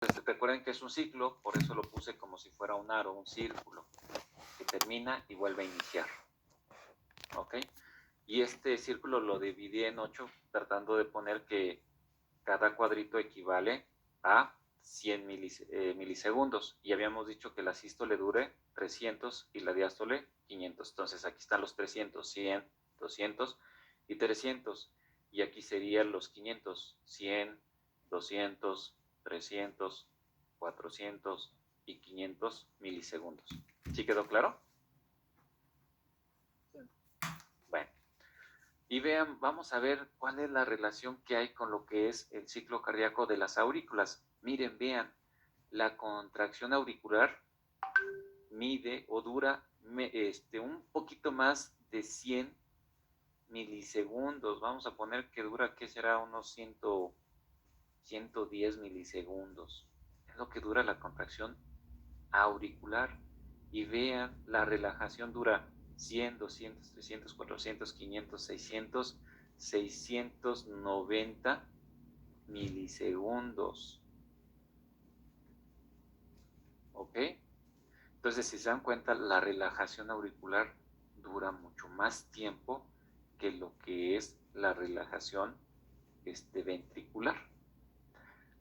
Recuerden que es un ciclo, por eso lo puse como si fuera un aro, un círculo, que termina y vuelve a iniciar. ¿Ok? Y este círculo lo dividí en 8, tratando de poner que cada cuadrito equivale a 100 milisegundos. Y habíamos dicho que la sístole dure 300 y la diástole 500. Entonces aquí están los 300, 100, 200 y 300. Y aquí serían los 500, 100, 200, 300, 400 y 500 milisegundos. ¿Sí quedó claro? Bueno. Y vean, vamos a ver cuál es la relación que hay con lo que es el ciclo cardíaco de las aurículas. Miren, vean, la contracción auricular mide o dura un poquito más de 100 milisegundos. Vamos a poner que dura, ¿qué será? Unos 110 milisegundos. Es lo que dura la contracción auricular. Y vean, la relajación dura 100, 200, 300, 400, 500, 600, 690 milisegundos. ¿Ok? Entonces, si se dan cuenta, la relajación auricular dura mucho más tiempo que lo que es la relajación ventricular.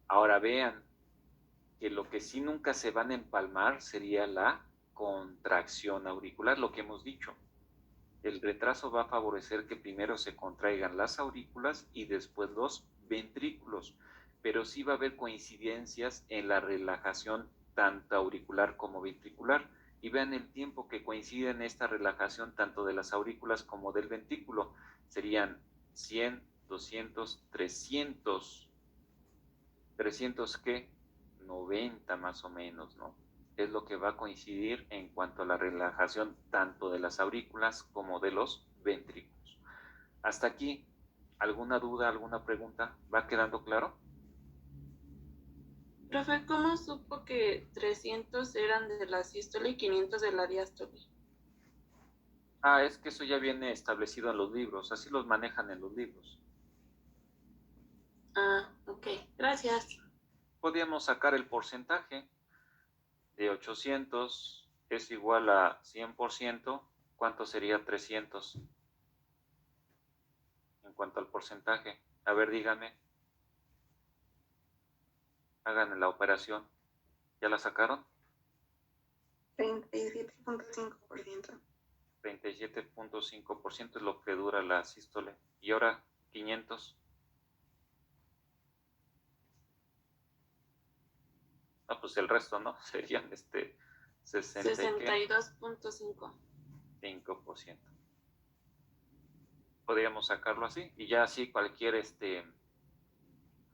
Ahora vean que lo que sí nunca se van a empalmar sería la contracción auricular, lo que hemos dicho. El retraso va a favorecer que primero se contraigan las aurículas y después los ventrículos, pero sí va a haber coincidencias en la relajación tanto auricular como ventricular. Y vean el tiempo que coincide en esta relajación tanto de las aurículas como del ventrículo. Serían 100, 200, 300. ¿300 qué? 90 más o menos, ¿no? Es lo que va a coincidir en cuanto a la relajación tanto de las aurículas como de los ventrículos. Hasta aquí, ¿alguna duda, alguna pregunta? ¿Va quedando claro? Profe, ¿cómo supo que 300 eran de la sístole y 500 de la diástole? Es que eso ya viene establecido en los libros, así los manejan en los libros. Ok, gracias. Podríamos sacar el porcentaje de 800 es igual a 100%. ¿Cuánto sería 300 en cuanto al porcentaje? A ver, díganme. Hagan la operación. ¿Ya la sacaron? 37.5%. 37.5% es lo que dura la sístole. Y ahora 500. Pues el resto, ¿no? Serían 62.5. 65%. Podríamos sacarlo así. Y ya así cualquier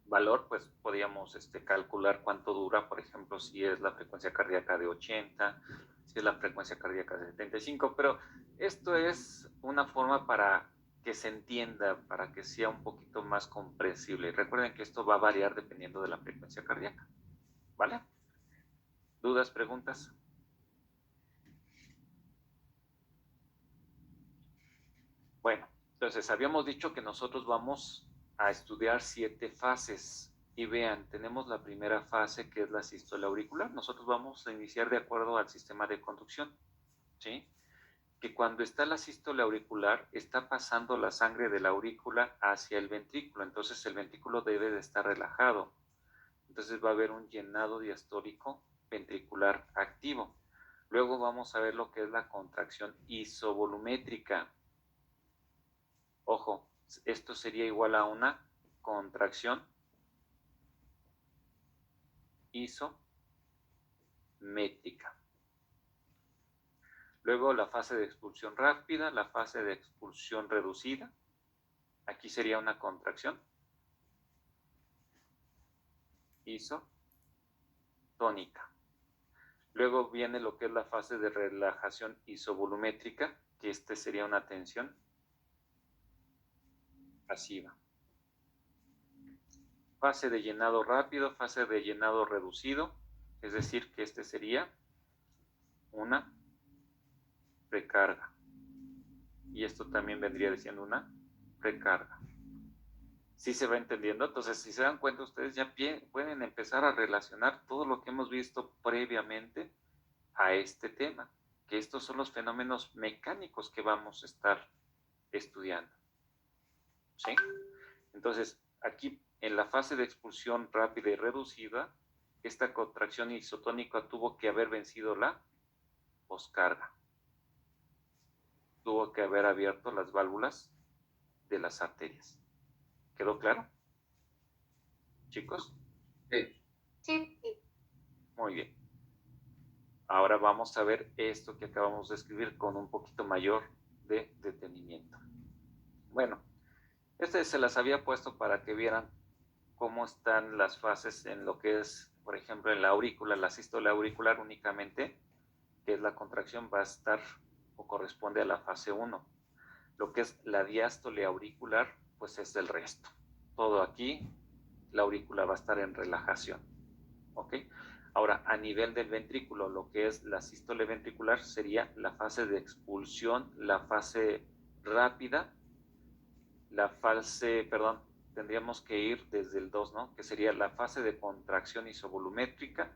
valor, pues podríamos calcular cuánto dura, por ejemplo, si es la frecuencia cardíaca de 80, si es la frecuencia cardíaca de 75, pero esto es una forma para que se entienda, para que sea un poquito más comprensible. Recuerden que esto va a variar dependiendo de la frecuencia cardíaca, ¿vale? ¿Dudas, preguntas? Bueno, entonces habíamos dicho que nosotros vamos a estudiar 7 fases. Y vean, tenemos la primera fase que es la sístole auricular. Nosotros vamos a iniciar de acuerdo al sistema de conducción, ¿sí? Que cuando está la sístole auricular, está pasando la sangre de la aurícula hacia el ventrículo. Entonces el ventrículo debe de estar relajado. Entonces va a haber un llenado diastólico ventricular activo. Luego vamos a ver lo que es la contracción isovolumétrica. Ojo, esto sería igual a una contracción isométrica. Luego la fase de expulsión rápida, la fase de expulsión reducida. Aquí sería una contracción isotónica. Luego viene lo que es la fase de relajación isovolumétrica, que sería una tensión pasiva. Fase de llenado rápido, fase de llenado reducido, es decir, que sería una precarga. Y esto también vendría siendo una precarga. ¿Sí se va entendiendo? Entonces, si se dan cuenta, ustedes ya pueden empezar a relacionar todo lo que hemos visto previamente a este tema, que estos son los fenómenos mecánicos que vamos a estar estudiando. ¿Sí? Entonces, aquí en la fase de expulsión rápida y reducida, esta contracción isotónica tuvo que haber vencido la poscarga. Tuvo que haber abierto las válvulas de las arterias. ¿Quedó claro? Chicos. Sí. Sí. Muy bien. Ahora vamos a ver esto que acabamos de escribir con un poquito mayor de detenimiento. Bueno, se las había puesto para que vieran cómo están las fases en lo que es, por ejemplo, en la aurícula, la sístole auricular únicamente, que es la contracción, va a estar o corresponde a la fase 1. Lo que es la diástole auricular, pues es el resto. Todo aquí, la aurícula va a estar en relajación. ¿Ok? Ahora, a nivel del ventrículo, lo que es la sístole ventricular sería la fase de expulsión, la fase rápida, tendríamos que ir desde el 2, ¿no? Que sería la fase de contracción isovolumétrica,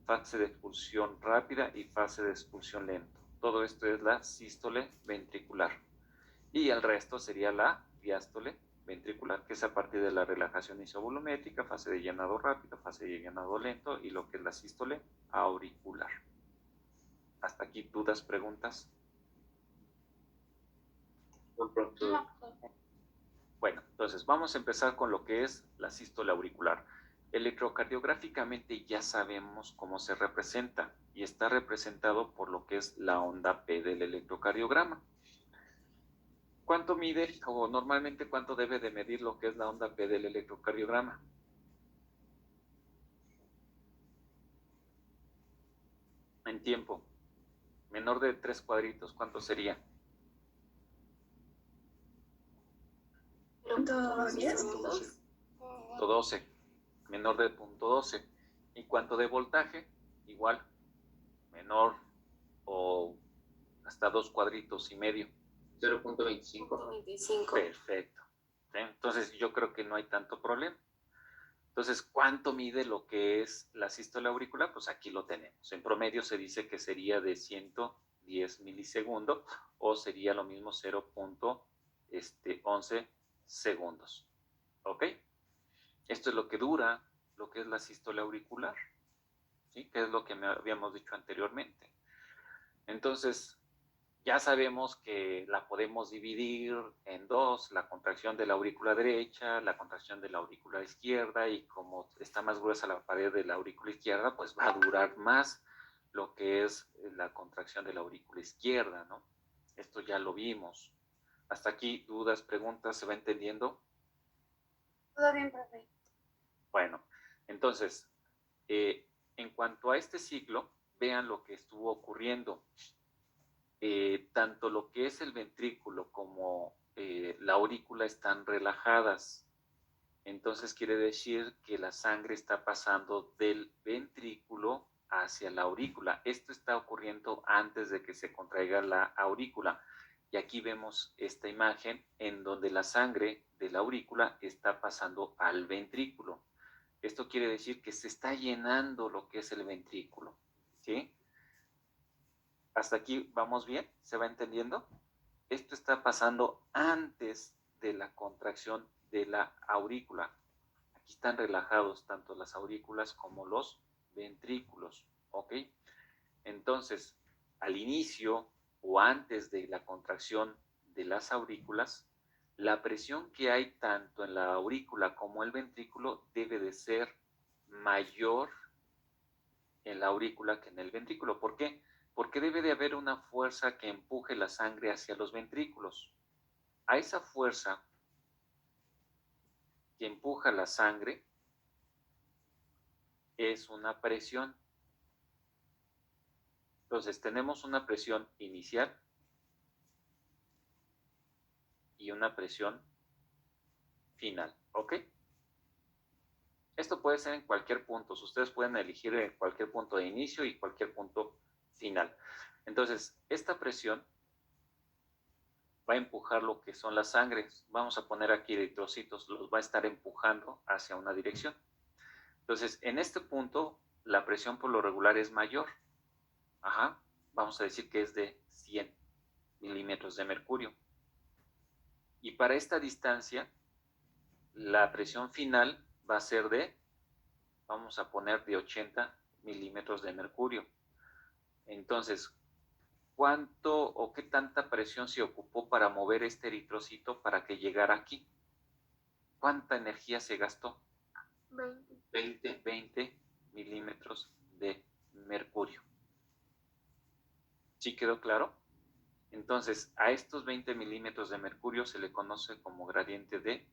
fase de expulsión rápida y fase de expulsión lento. Todo esto es la sístole ventricular. Y el resto sería la diástole ventricular, que es a partir de la relajación isovolumétrica, fase de llenado rápido, fase de llenado lento y lo que es la sístole auricular. ¿Hasta aquí dudas, preguntas? Bueno, entonces vamos a empezar con lo que es la sístole auricular. Electrocardiográficamente ya sabemos cómo se representa y está representado por lo que es la onda P del electrocardiograma. ¿Cuánto mide o normalmente cuánto debe de medir lo que es la onda P del electrocardiograma? En tiempo, menor de 3 cuadritos, ¿cuánto sería? ¿10? 0.12, menor de 0.12. ¿Y cuánto de voltaje? Igual, menor o hasta 2 cuadritos y medio. 0.25. Perfecto. ¿Sí? Entonces yo creo que no hay tanto problema. Entonces, ¿cuánto mide lo que es la sístole auricular? Pues aquí lo tenemos. En promedio se dice que sería de 110 milisegundos o sería lo mismo 0.11 segundos. ¿Ok? Esto es lo que dura lo que es la sístole auricular, ¿sí? Que es lo que habíamos dicho anteriormente. Entonces, ya sabemos que la podemos dividir en dos, la contracción de la aurícula derecha, la contracción de la aurícula izquierda, y como está más gruesa la pared de la aurícula izquierda, pues va a durar más lo que es la contracción de la aurícula izquierda, ¿no? Esto ya lo vimos. Hasta aquí, dudas, preguntas, ¿se va entendiendo? Todo bien, profe. Bueno, entonces, en cuanto a este ciclo, vean lo que estuvo ocurriendo. Tanto lo que es el ventrículo como la aurícula están relajadas. Entonces quiere decir que la sangre está pasando del ventrículo hacia la aurícula. Esto está ocurriendo antes de que se contraiga la aurícula. Y aquí vemos esta imagen en donde la sangre de la aurícula está pasando al ventrículo. Esto quiere decir que se está llenando lo que es el ventrículo. ¿Sí? ¿Hasta aquí vamos bien? ¿Se va entendiendo? Esto está pasando antes de la contracción de la aurícula. Aquí están relajados tanto las aurículas como los ventrículos, ¿ok? Entonces, al inicio o antes de la contracción de las aurículas, la presión que hay tanto en la aurícula como el ventrículo debe de ser mayor en la aurícula que en el ventrículo. ¿Por qué? Porque debe de haber una fuerza que empuje la sangre hacia los ventrículos. A esa fuerza que empuja la sangre es una presión. Entonces tenemos una presión inicial y una presión final, ¿ok? Esto puede ser en cualquier punto. Ustedes pueden elegir en cualquier punto de inicio y cualquier punto final. Entonces, esta presión va a empujar lo que son las sangres. Vamos a poner aquí eritrocitos, los va a estar empujando hacia una dirección. Entonces, en este punto, la presión por lo regular es mayor. Vamos a decir que es de 100 milímetros de mercurio. Y para esta distancia, la presión final va a ser de, vamos a poner de 80 milímetros de mercurio. Entonces, ¿cuánto o qué tanta presión se ocupó para mover este eritrocito para que llegara aquí? ¿Cuánta energía se gastó? 20 milímetros de mercurio. ¿Sí quedó claro? Entonces, a estos 20 milímetros de mercurio se le conoce como gradiente de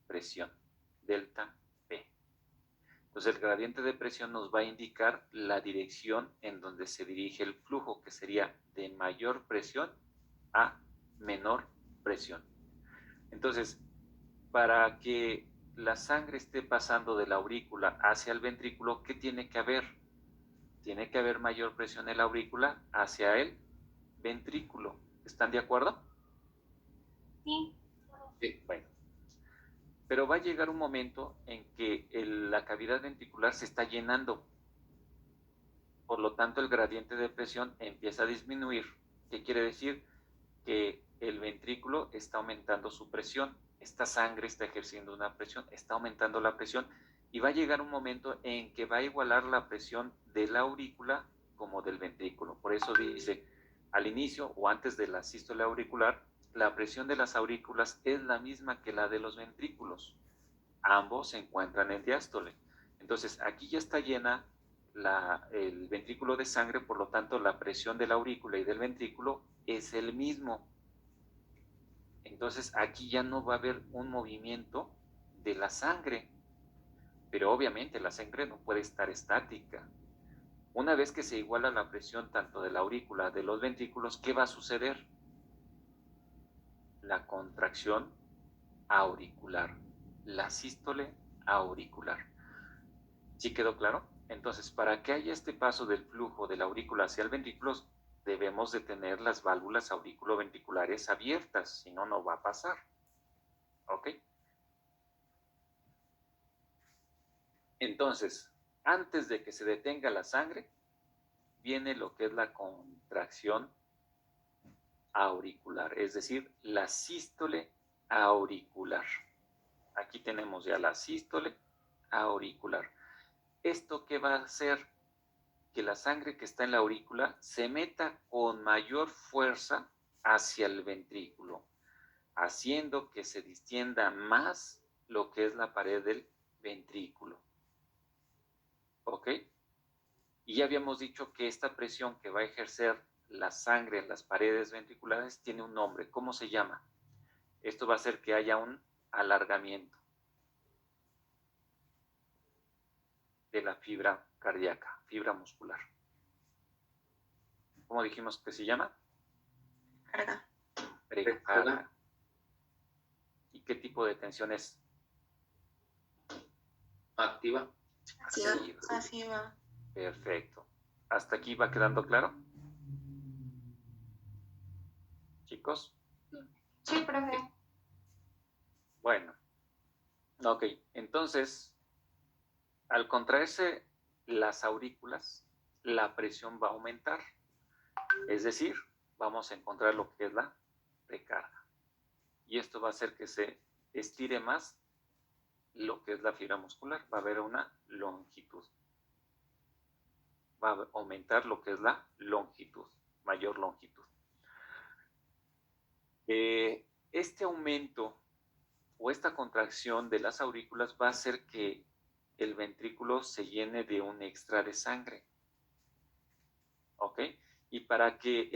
presión, delta P. Entonces, el gradiente de presión nos va a indicar la dirección en donde se dirige el flujo, que sería de mayor presión a menor presión. Entonces, para que la sangre esté pasando de la aurícula hacia el ventrículo, ¿qué tiene que haber? Tiene que haber mayor presión en la aurícula hacia el ventrículo. ¿Están de acuerdo? Sí. Sí. Bueno. Pero va a llegar un momento en que la cavidad ventricular se está llenando. Por lo tanto, el gradiente de presión empieza a disminuir. ¿Qué quiere decir? Que el ventrículo está aumentando su presión. Esta sangre está ejerciendo una presión, está aumentando la presión y va a llegar un momento en que va a igualar la presión de la aurícula como del ventrículo. Por eso dice, al inicio o antes de la sístole auricular, la presión de las aurículas es la misma que la de los ventrículos. Ambos se encuentran en diástole. Entonces, aquí ya está llena el ventrículo de sangre, por lo tanto, la presión de la aurícula y del ventrículo es el mismo. Entonces, aquí ya no va a haber un movimiento de la sangre, pero obviamente la sangre no puede estar estática. Una vez que se iguala la presión tanto de la aurícula de los ventrículos, ¿qué va a suceder? La contracción auricular, la sístole auricular. ¿Sí quedó claro? Entonces, para que haya este paso del flujo de la aurícula hacia el ventrículo, debemos de tener las válvulas auriculoventriculares abiertas, si no, no va a pasar. ¿Ok? Entonces, antes de que se detenga la sangre, viene lo que es la contracción auricular, es decir, la sístole auricular. Aquí tenemos ya la sístole auricular. ¿Esto qué va a hacer? Que la sangre que está en la aurícula se meta con mayor fuerza hacia el ventrículo, haciendo que se distienda más lo que es la pared del ventrículo. ¿Ok? Y ya habíamos dicho que esta presión que va a ejercer la sangre en las paredes ventriculares tiene un nombre. ¿Cómo se llama? Esto va a hacer que haya un alargamiento de la fibra cardíaca, fibra muscular. ¿Cómo dijimos que se llama? Carga. Precarga. ¿Y qué tipo de tensión es? Activa. Pasiva. Perfecto. ¿Hasta aquí va quedando claro? Chicos. Sí, profe. Bueno. Ok, entonces, al contraerse las aurículas, la presión va a aumentar. Es decir, vamos a encontrar lo que es la precarga. Y esto va a hacer que se estire más lo que es la fibra muscular. Va a haber una longitud. Va a aumentar lo que es la longitud, mayor longitud. Este aumento o esta contracción de las aurículas va a hacer que el ventrículo se llene de un extra de sangre. ¿Ok? Y para que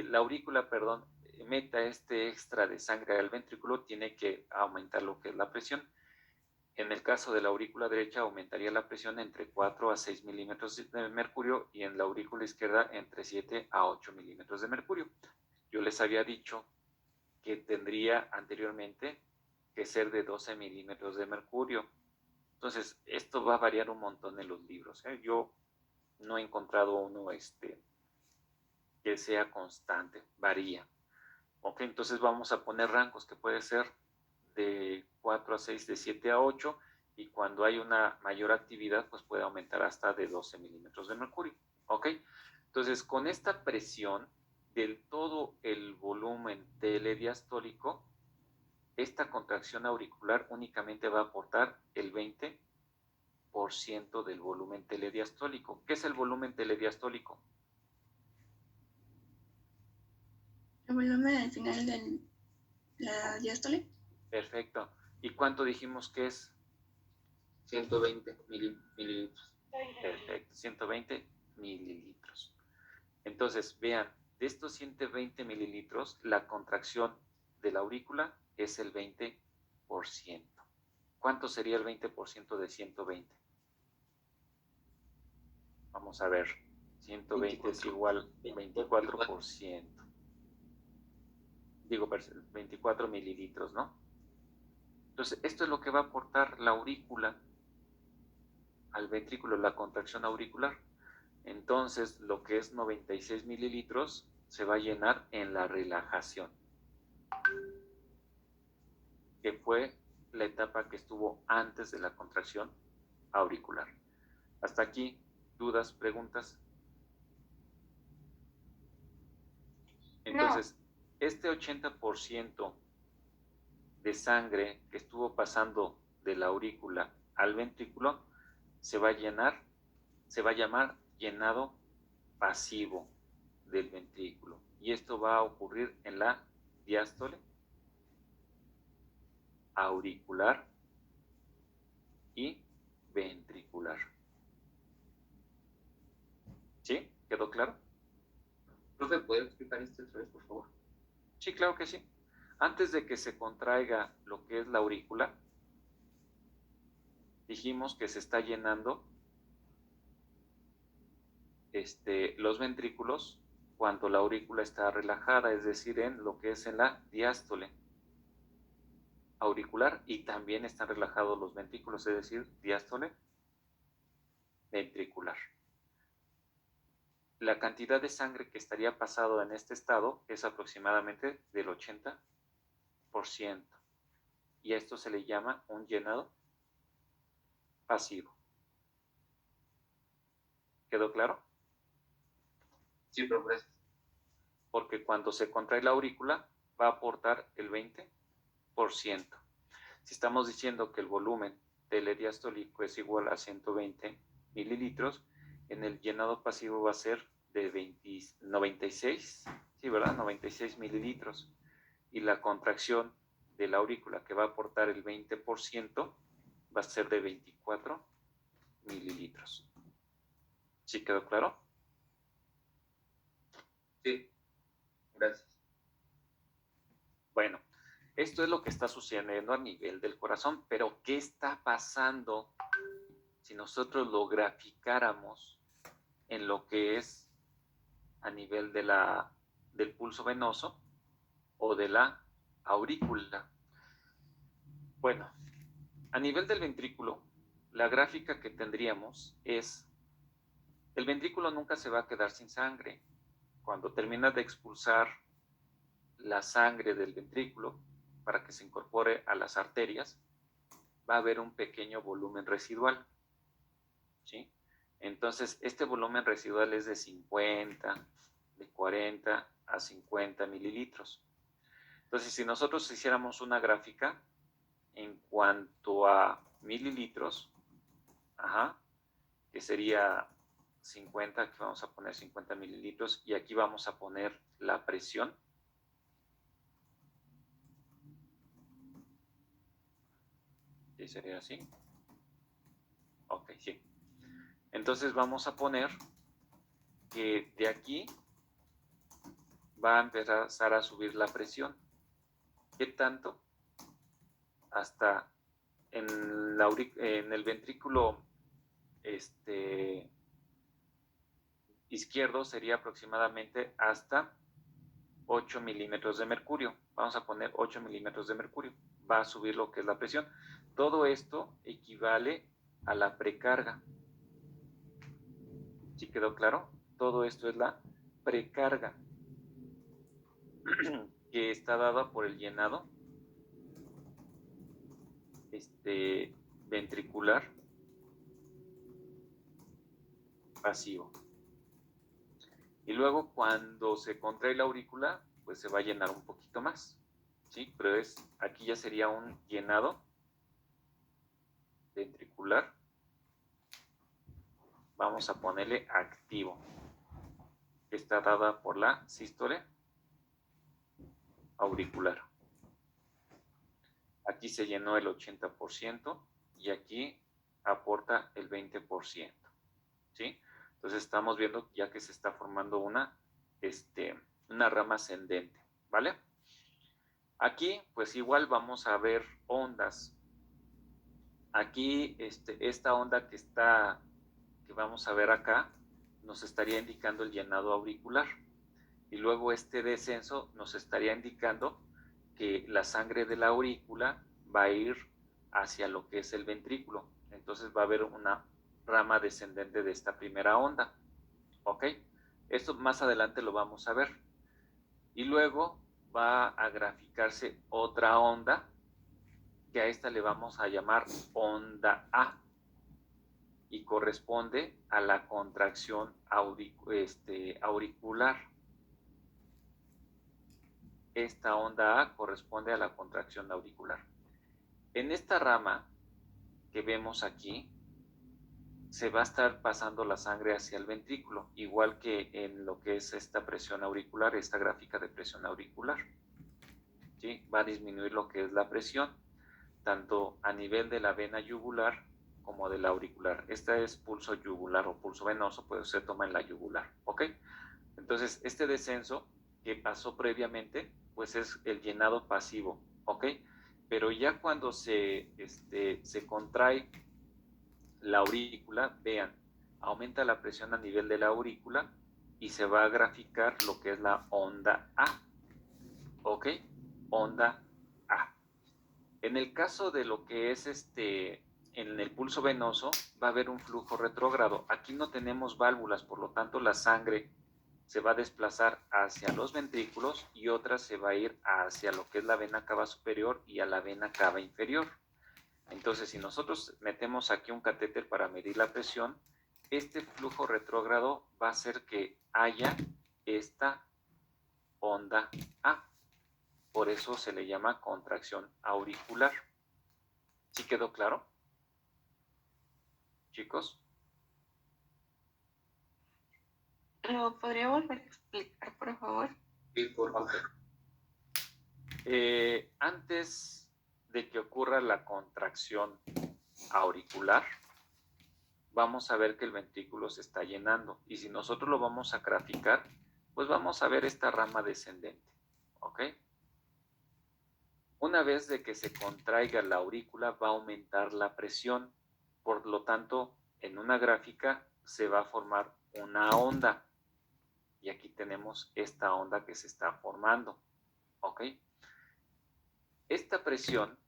la aurícula, meta este extra de sangre al ventrículo, tiene que aumentar lo que es la presión. En el caso de la aurícula derecha, aumentaría la presión entre 4 a 6 milímetros de mercurio y en la aurícula izquierda entre 7 a 8 milímetros de mercurio. Yo les había dicho que tendría anteriormente que ser de 12 milímetros de mercurio. Entonces, esto va a variar un montón en los libros. Yo no he encontrado uno que sea constante, varía. Ok, entonces vamos a poner rangos que puede ser de 4 a 6, de 7 a 8, y cuando hay una mayor actividad, pues puede aumentar hasta de 12 milímetros de mercurio. Ok, entonces con esta presión del todo el volumen telediastólico, esta contracción auricular únicamente va a aportar el 20% del volumen telediastólico. ¿Qué es el volumen telediastólico? El volumen al final de la diástole. Perfecto. ¿Y cuánto dijimos que es? 120 mililitros. Perfecto, 120 mililitros. Entonces, vean, de estos 120 mililitros, la contracción de la aurícula es el 20%. ¿Cuánto sería el 20% de 120? Vamos a ver. 120 es igual a 24%. Digo, 24 mililitros, ¿no? Entonces, esto es lo que va a aportar la aurícula al ventrículo, la contracción auricular. Entonces, lo que es 96 mililitros se va a llenar en la relajación, que fue la etapa que estuvo antes de la contracción auricular. Hasta aquí, ¿dudas, preguntas? Entonces, este 80% de sangre que estuvo pasando de la aurícula al ventrículo se va a llenar, se va a llamar llenado pasivo del ventrículo. Y esto va a ocurrir en la diástole, auricular y ventricular. ¿Sí? ¿Quedó claro? Profe, ¿puede explicar esto otra vez, por favor? Sí, claro que sí. Antes de que se contraiga lo que es la aurícula, dijimos que se está llenando los ventrículos cuando la aurícula está relajada, es decir, en lo que es en la diástole auricular, y también están relajados los ventrículos, es decir, diástole ventricular. La cantidad de sangre que estaría pasado en este estado es aproximadamente del 80%, y a esto se le llama un llenado pasivo. ¿Quedó claro? Sí, profe, gracias. Porque cuando se contrae la aurícula va a aportar el 20%. Si estamos diciendo que el volumen telediastólico es igual a 120 mililitros, en el llenado pasivo va a ser de 96, sí, ¿verdad? 96 mililitros. Y la contracción de la aurícula, que va a aportar el 20%, va a ser de 24 mililitros. ¿Sí quedó claro? Sí, gracias. Bueno, esto es lo que está sucediendo a nivel del corazón, pero ¿qué está pasando si nosotros lo graficáramos en lo que es a nivel del pulso venoso o de la aurícula? Bueno, a nivel del ventrículo, la gráfica que tendríamos es, el ventrículo nunca se va a quedar sin sangre. Cuando termina de expulsar la sangre del ventrículo para que se incorpore a las arterias, va a haber un pequeño volumen residual, ¿sí? Entonces, este volumen residual es de 50, de 40 a 50 mililitros. Entonces, si nosotros hiciéramos una gráfica en cuanto a mililitros, que sería 50, aquí vamos a poner 50 mililitros, y aquí vamos a poner la presión. ¿Sí sería así? Ok, sí. Entonces vamos a poner que de aquí va a empezar a subir la presión. ¿Qué tanto? Hasta en el ventrículo izquierdo sería aproximadamente hasta 8 milímetros de mercurio. Vamos a poner 8 milímetros de mercurio. Va a subir lo que es la presión. Todo esto equivale a la precarga. ¿Sí quedó claro? Todo esto es la precarga. que está dada por el llenado ventricular pasivo. Y luego cuando se contrae la aurícula, pues se va a llenar un poquito más, ¿sí? Pero aquí ya sería un llenado ventricular. Vamos a ponerle activo, que está dada por la sístole auricular. Aquí se llenó el 80% y aquí aporta el 20%, ¿sí? Entonces estamos viendo ya que se está formando una rama ascendente, ¿vale? Aquí pues igual vamos a ver ondas. Aquí esta onda que vamos a ver acá nos estaría indicando el llenado auricular, y luego este descenso nos estaría indicando que la sangre de la aurícula va a ir hacia lo que es el ventrículo. Entonces va a haber una rama descendente de esta primera onda, ¿ok? Esto más adelante lo vamos a ver. Y luego va a graficarse otra onda, que a esta le vamos a llamar onda A, y corresponde a la contracción auricular. Esta onda A corresponde a la contracción auricular. En esta rama que vemos aquí, se va a estar pasando la sangre hacia el ventrículo, igual que en lo que es esta presión auricular, esta gráfica de presión auricular, ¿sí? Va a disminuir lo que es la presión, tanto a nivel de la vena yugular como de la auricular. Esta es pulso yugular o pulso venoso, pues se toma en la yugular, ¿ok? Entonces, este descenso que pasó previamente, pues es el llenado pasivo, ¿ok? Pero ya cuando se contrae la aurícula, vean, aumenta la presión a nivel de la aurícula y se va a graficar lo que es la onda A, ¿ok? Onda A. En el caso de lo que es en el pulso venoso, va a haber un flujo retrógrado. Aquí no tenemos válvulas, por lo tanto la sangre se va a desplazar hacia los ventrículos y otra se va a ir hacia lo que es la vena cava superior y a la vena cava inferior. Entonces, si nosotros metemos aquí un catéter para medir la presión, este flujo retrógrado va a hacer que haya esta onda A. Por eso se le llama contracción auricular. ¿Sí quedó claro, chicos? ¿Lo podría volver a explicar, por favor? Sí, por favor. Antes de que ocurra la contracción auricular, vamos a ver que el ventrículo se está llenando, y si nosotros lo vamos a graficar, pues vamos a ver esta rama descendente, ¿ok? Una vez de que se contraiga la aurícula, va a aumentar la presión, por lo tanto, en una gráfica se va a formar una onda, y aquí tenemos esta onda que se está formando, ¿ok? Esta presión,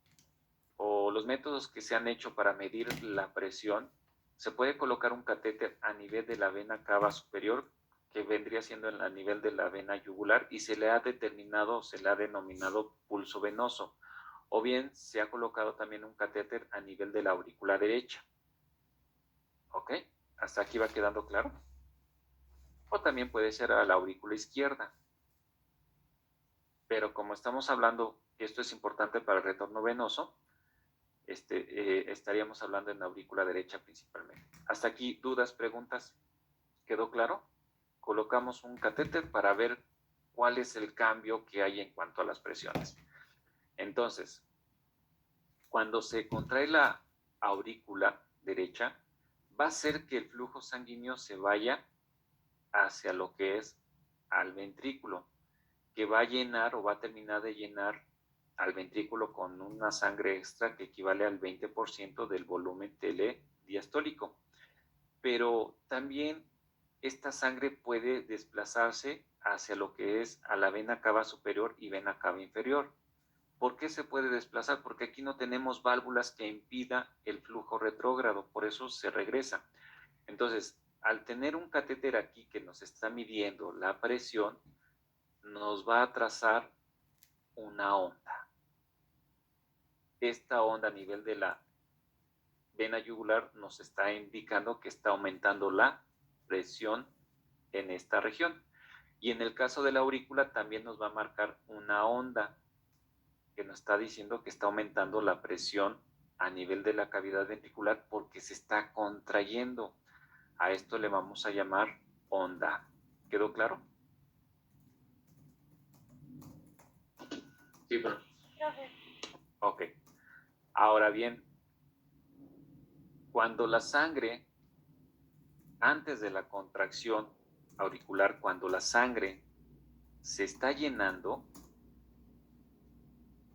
o los métodos que se han hecho para medir la presión, se puede colocar un catéter a nivel de la vena cava superior, que vendría siendo a nivel de la vena yugular, y se le ha determinado, se le ha denominado pulso venoso, o bien se ha colocado también un catéter a nivel de la aurícula derecha. ¿Ok? ¿Hasta aquí va quedando claro? O también puede ser a la aurícula izquierda. Pero como estamos hablando, esto es importante para el retorno venoso, estaríamos hablando en la aurícula derecha principalmente. Hasta aquí, dudas, preguntas, ¿quedó claro? Colocamos un catéter para ver cuál es el cambio que hay en cuanto a las presiones. Entonces, cuando se contrae la aurícula derecha, va a hacer que el flujo sanguíneo se vaya hacia lo que es al ventrículo, que va a llenar o va a terminar de llenar al ventrículo con una sangre extra que equivale al 20% del volumen telediastólico. Pero también esta sangre puede desplazarse hacia lo que es a la vena cava superior y vena cava inferior. ¿Por qué se puede desplazar? Porque aquí no tenemos válvulas que impida el flujo retrógrado, por eso se regresa. Entonces, al tener un catéter aquí que nos está midiendo la presión, nos va a trazar una onda. Esta onda a nivel de la vena yugular nos está indicando que está aumentando la presión en esta región. Y en el caso de la aurícula también nos va a marcar una onda que nos está diciendo que está aumentando la presión a nivel de la cavidad ventricular porque se está contrayendo. A esto le vamos a llamar onda. ¿Quedó claro? Sí, profe. Ok. Ahora bien, cuando la sangre, antes de la contracción auricular, cuando la sangre se está llenando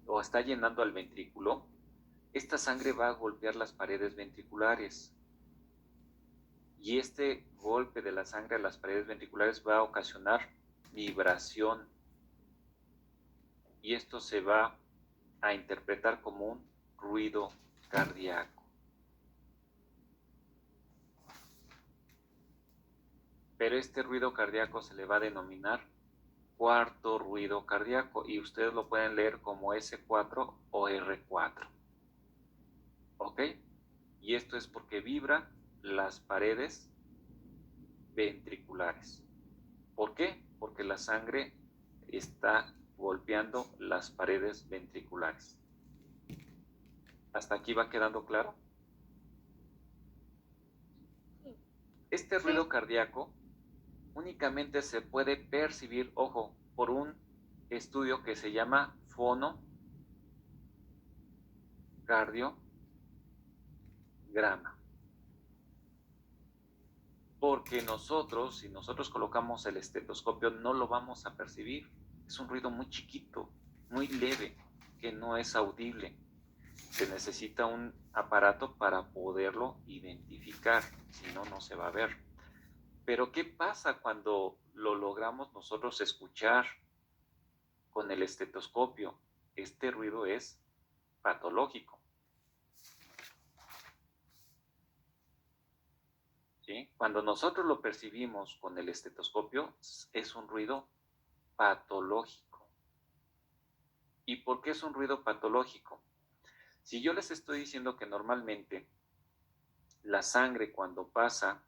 o está llenando al ventrículo, esta sangre va a golpear las paredes ventriculares. Y este golpe de la sangre a las paredes ventriculares va a ocasionar vibración. Y esto se va a interpretar como un ruido cardíaco. Pero este ruido cardíaco se le va a denominar cuarto ruido cardíaco y ustedes lo pueden leer como S4 o R4. ¿Ok? Y esto es porque vibra las paredes ventriculares. ¿Por qué? Porque la sangre está golpeando las paredes ventriculares. ¿Hasta aquí va quedando claro? Este ruido cardíaco únicamente se puede percibir, ojo, por un estudio que se llama fonocardiograma. Porque nosotros, si nosotros colocamos el estetoscopio, no lo vamos a percibir. Es un ruido muy chiquito, muy leve, que no es audible. Se necesita un aparato para poderlo identificar, si no, no se va a ver. Pero ¿qué pasa cuando lo logramos nosotros escuchar con el estetoscopio? Este ruido es patológico. ¿Sí? Cuando nosotros lo percibimos con el estetoscopio, es un ruido patológico. ¿Y por qué es un ruido patológico? Si yo les estoy diciendo que normalmente la sangre cuando pasa,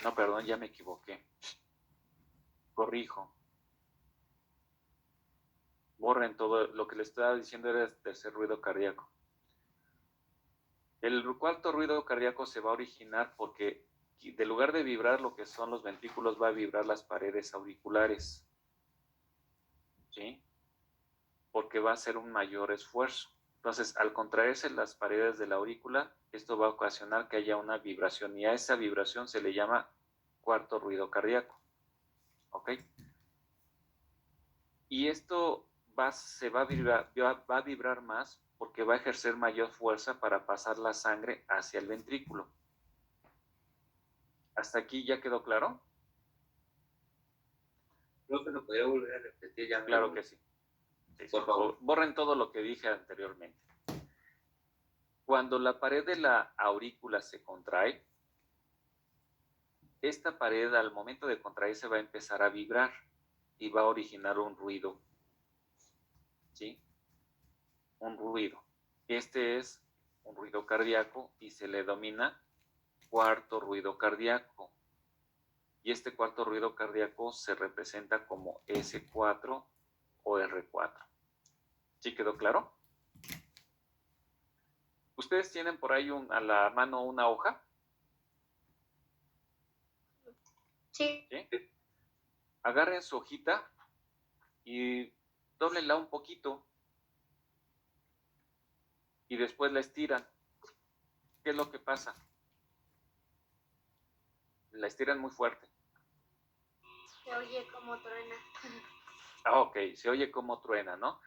no, perdón, ya me equivoqué. Corrijo. Borren todo, lo que les estaba diciendo era el tercer ruido cardíaco. El cuarto ruido cardíaco se va a originar porque en lugar de vibrar lo que son los ventrículos, va a vibrar las paredes auriculares. ¿Sí? Porque va a ser un mayor esfuerzo. Entonces, al contraerse las paredes de la aurícula, esto va a ocasionar que haya una vibración y a esa vibración se le llama cuarto ruido cardíaco. ¿Ok? Y esto se va a vibrar más porque va a ejercer mayor fuerza para pasar la sangre hacia el ventrículo. ¿Hasta aquí ya quedó claro? Profe, ¿lo podría volver a repetir? Ya Claro que sí. Sí, por favor. Borren todo lo que dije anteriormente. Cuando la pared de la aurícula se contrae, esta pared al momento de contraerse va a empezar a vibrar y va a originar un ruido. ¿Sí? Un ruido. Este es un ruido cardíaco y se le denomina cuarto ruido cardíaco. Y este cuarto ruido cardíaco se representa como S4 o R4. ¿Sí quedó claro? ¿Ustedes tienen por ahí a la mano una hoja? Sí. ¿Sí? Agarren su hojita y dóblenla un poquito y después la estiran. ¿Qué es lo que pasa? La estiran muy fuerte. Se oye como truena. Ah, ok, se oye como truena, ¿no?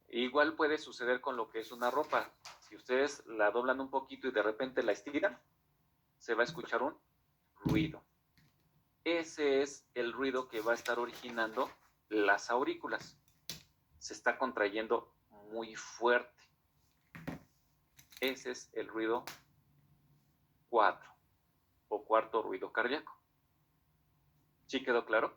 Igual puede suceder con lo que es una ropa. Si ustedes la doblan un poquito y de repente la estiran, se va a escuchar un ruido. Ese es el ruido que va a estar originando las aurículas. Se está contrayendo muy fuerte. Ese es el ruido 4 o cuarto ruido cardíaco. ¿Sí quedó claro?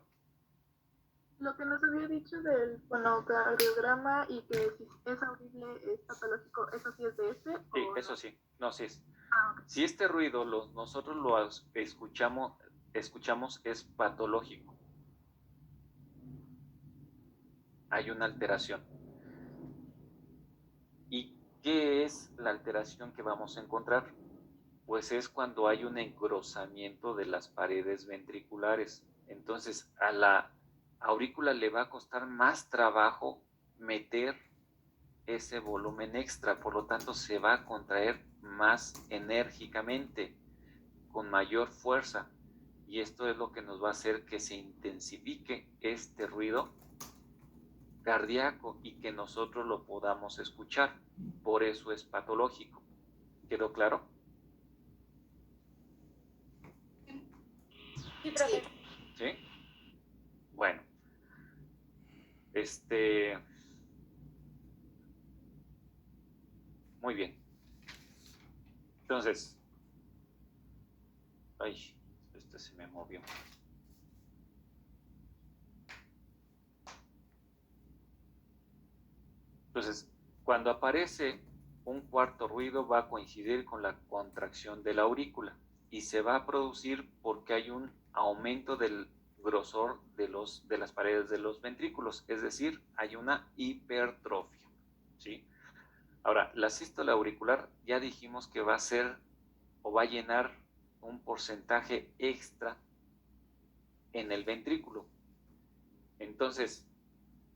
Lo que nos había dicho del fonocardiograma y que si es audible es patológico, ¿eso sí es de este? Sí, ¿o eso no? sí, no, sí es. Ah, ok. Si este ruido nosotros lo escuchamos es patológico. Hay una alteración. ¿Y qué es la alteración que vamos a encontrar? Pues es cuando hay un engrosamiento de las paredes ventriculares. Entonces a la aurícula le va a costar más trabajo meter ese volumen extra, por lo tanto se va a contraer más enérgicamente, con mayor fuerza, y esto es lo que nos va a hacer que se intensifique este ruido cardíaco y que nosotros lo podamos escuchar. Por eso es patológico. ¿Quedó claro? Sí, profe. ¿Sí? Bueno, muy bien. Entonces, ay, se me movió. Entonces, cuando aparece un cuarto ruido va a coincidir con la contracción de la aurícula y se va a producir porque hay un aumento del grosor de las paredes de los ventrículos, es decir, hay una hipertrofia, ¿sí? Ahora, la sístole auricular ya dijimos que va a ser o va a llenar un porcentaje extra en el ventrículo. Entonces,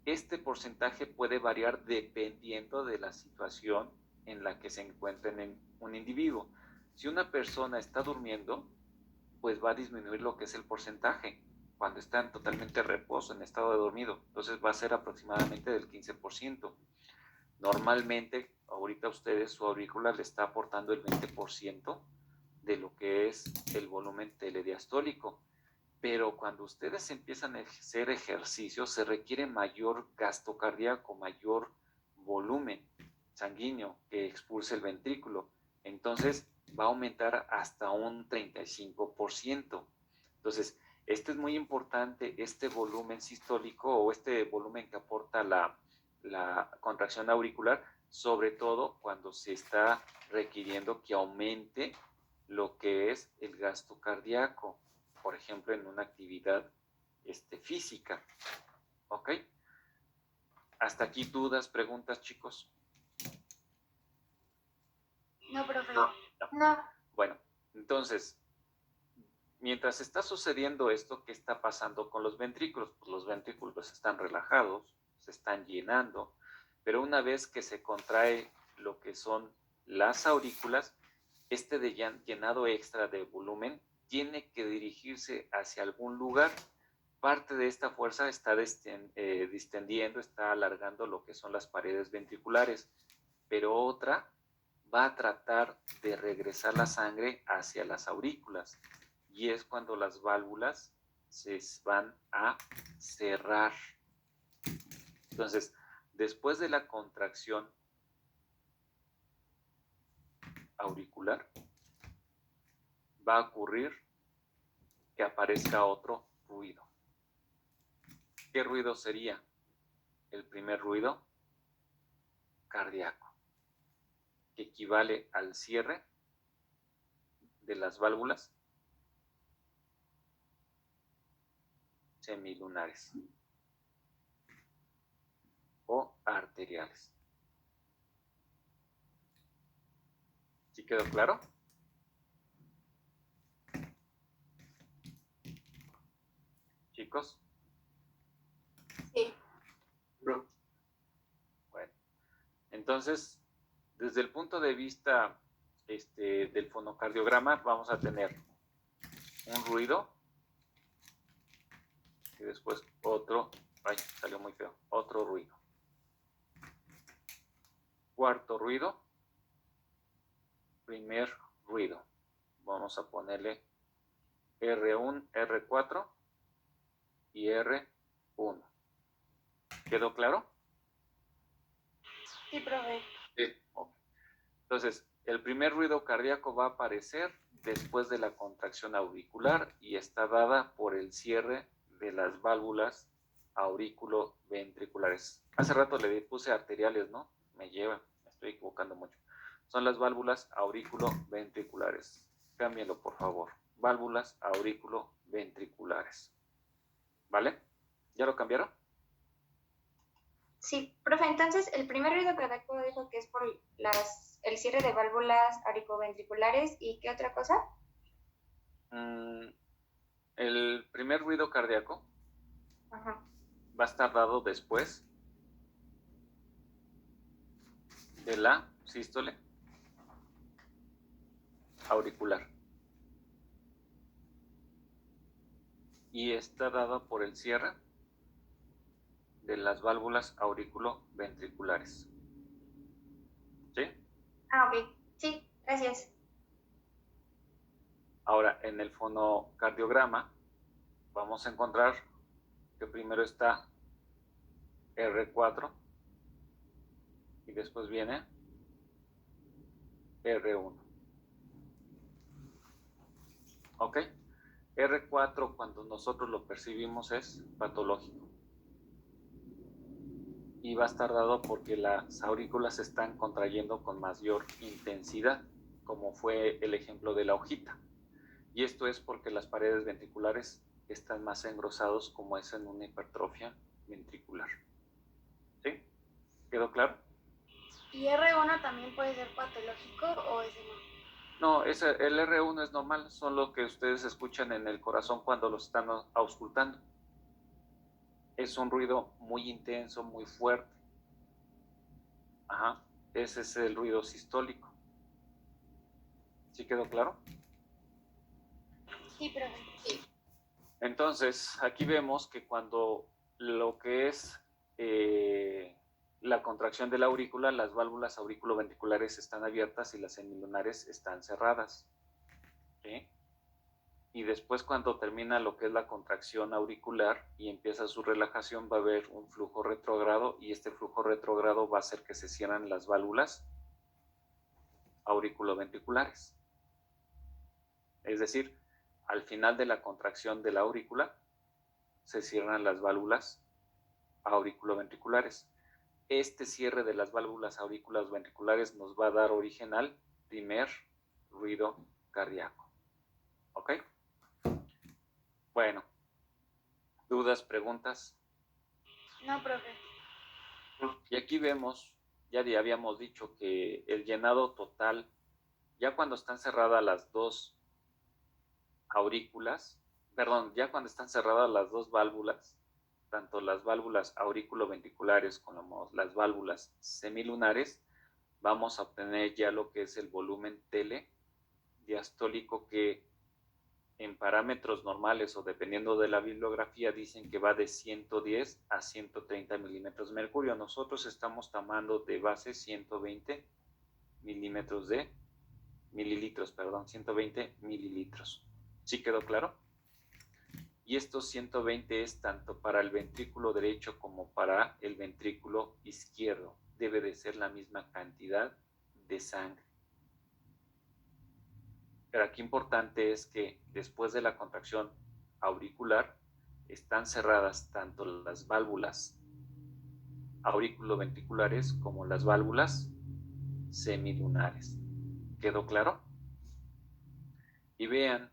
este porcentaje puede variar dependiendo de la situación en la que se encuentre un individuo. Si una persona está durmiendo, pues va a disminuir lo que es el porcentaje cuando está en totalmente reposo, en estado de dormido. Entonces va a ser aproximadamente del 15%. Normalmente, ahorita a ustedes su aurícula le está aportando el 20% de lo que es el volumen telediastólico. Pero cuando ustedes empiezan a hacer ejercicio, se requiere mayor gasto cardíaco, mayor volumen sanguíneo que expulse el ventrículo. Entonces va a aumentar hasta un 35%. Entonces, este es muy importante, este volumen sistólico o este volumen que aporta la contracción auricular, sobre todo cuando se está requiriendo que aumente lo que es el gasto cardíaco, por ejemplo, en una actividad física. ¿Ok? ¿Hasta aquí dudas, preguntas, chicos? No, profe. No. Bueno, entonces, mientras está sucediendo esto, ¿qué está pasando con los ventrículos? Pues los ventrículos están relajados, se están llenando, pero una vez que se contrae lo que son las aurículas, de llenado extra de volumen tiene que dirigirse hacia algún lugar. Parte de esta fuerza está distendiendo, está alargando lo que son las paredes ventriculares, pero otra va a tratar de regresar la sangre hacia las aurículas, y es cuando las válvulas se van a cerrar. Entonces, después de la contracción auricular, va a ocurrir que aparezca otro ruido. ¿Qué ruido sería? El primer ruido cardíaco, que equivale al cierre de las válvulas semilunares o arteriales. ¿Sí quedó claro? Chicos. Sí. Bro. Bueno, entonces, desde el punto de vista del fonocardiograma, vamos a tener un ruido y después otro, ay, salió muy feo, otro ruido. Cuarto ruido, primer ruido. Vamos a ponerle R1, R4 y R1. ¿Quedó claro? Sí, profe. Sí. Okay. Entonces, el primer ruido cardíaco va a aparecer después de la contracción auricular y está dada por el cierre de las válvulas auriculoventriculares. Hace rato le puse arteriales, ¿no? Me estoy equivocando mucho. Son las válvulas auriculoventriculares. Cámbienlo, por favor. Válvulas auriculoventriculares. ¿Vale? ¿Ya lo cambiaron? Sí, profe, entonces el primer ruido cardíaco dijo que es por el cierre de válvulas auriculoventriculares, ¿y qué otra cosa? El primer ruido cardíaco Ajá. va a estar dado después de la sístole auricular. Y está dado por el cierre de las válvulas auriculoventriculares. ¿Sí? Ah, ok. Sí, gracias. Ahora, en el fonocardiograma vamos a encontrar que primero está R4 y después viene R1. ¿Ok? R4 cuando nosotros lo percibimos es patológico. Y va a estar dado porque las aurículas se están contrayendo con mayor intensidad, como fue el ejemplo de la hojita. Y esto es porque las paredes ventriculares están más engrosados, como es en una hipertrofia ventricular. ¿Sí? ¿Quedó claro? ¿Y R1 también puede ser patológico o ese No, no? el R1 es normal, son lo que ustedes escuchan en el corazón cuando lo están auscultando. Es un ruido muy intenso, muy fuerte. Ajá, ese es el ruido sistólico. ¿Sí quedó claro? Sí, profe. Sí. Entonces, aquí vemos que cuando lo que es la contracción de la aurícula, las válvulas auriculoventriculares están abiertas y las semilunares están cerradas. ¿Sí? Y después cuando termina lo que es la contracción auricular y empieza su relajación, va a haber un flujo retrógrado y este flujo retrógrado va a hacer que se cierren las válvulas auriculoventriculares. Es decir, al final de la contracción de la aurícula se cierran las válvulas auriculoventriculares. Este cierre de las válvulas auriculoventriculares nos va a dar origen al primer ruido cardíaco. ¿Ok? Bueno, ¿dudas, preguntas? No, profe. Y aquí vemos, ya habíamos dicho que el llenado total, ya cuando están cerradas las dos aurículas, perdón, ya cuando están cerradas las dos válvulas, tanto las válvulas auriculoventriculares como las válvulas semilunares, vamos a obtener ya lo que es el volumen telediastólico, que en parámetros normales o dependiendo de la bibliografía dicen que va de 110 a 130 milímetros de mercurio. Nosotros estamos tomando de base 120 mililitros. 120 mililitros. ¿Sí quedó claro? Y estos 120 es tanto para el ventrículo derecho como para el ventrículo izquierdo. Debe de ser la misma cantidad de sangre. Pero aquí importante es que después de la contracción auricular están cerradas tanto las válvulas auriculoventriculares como las válvulas semilunares. ¿Quedó claro? Y vean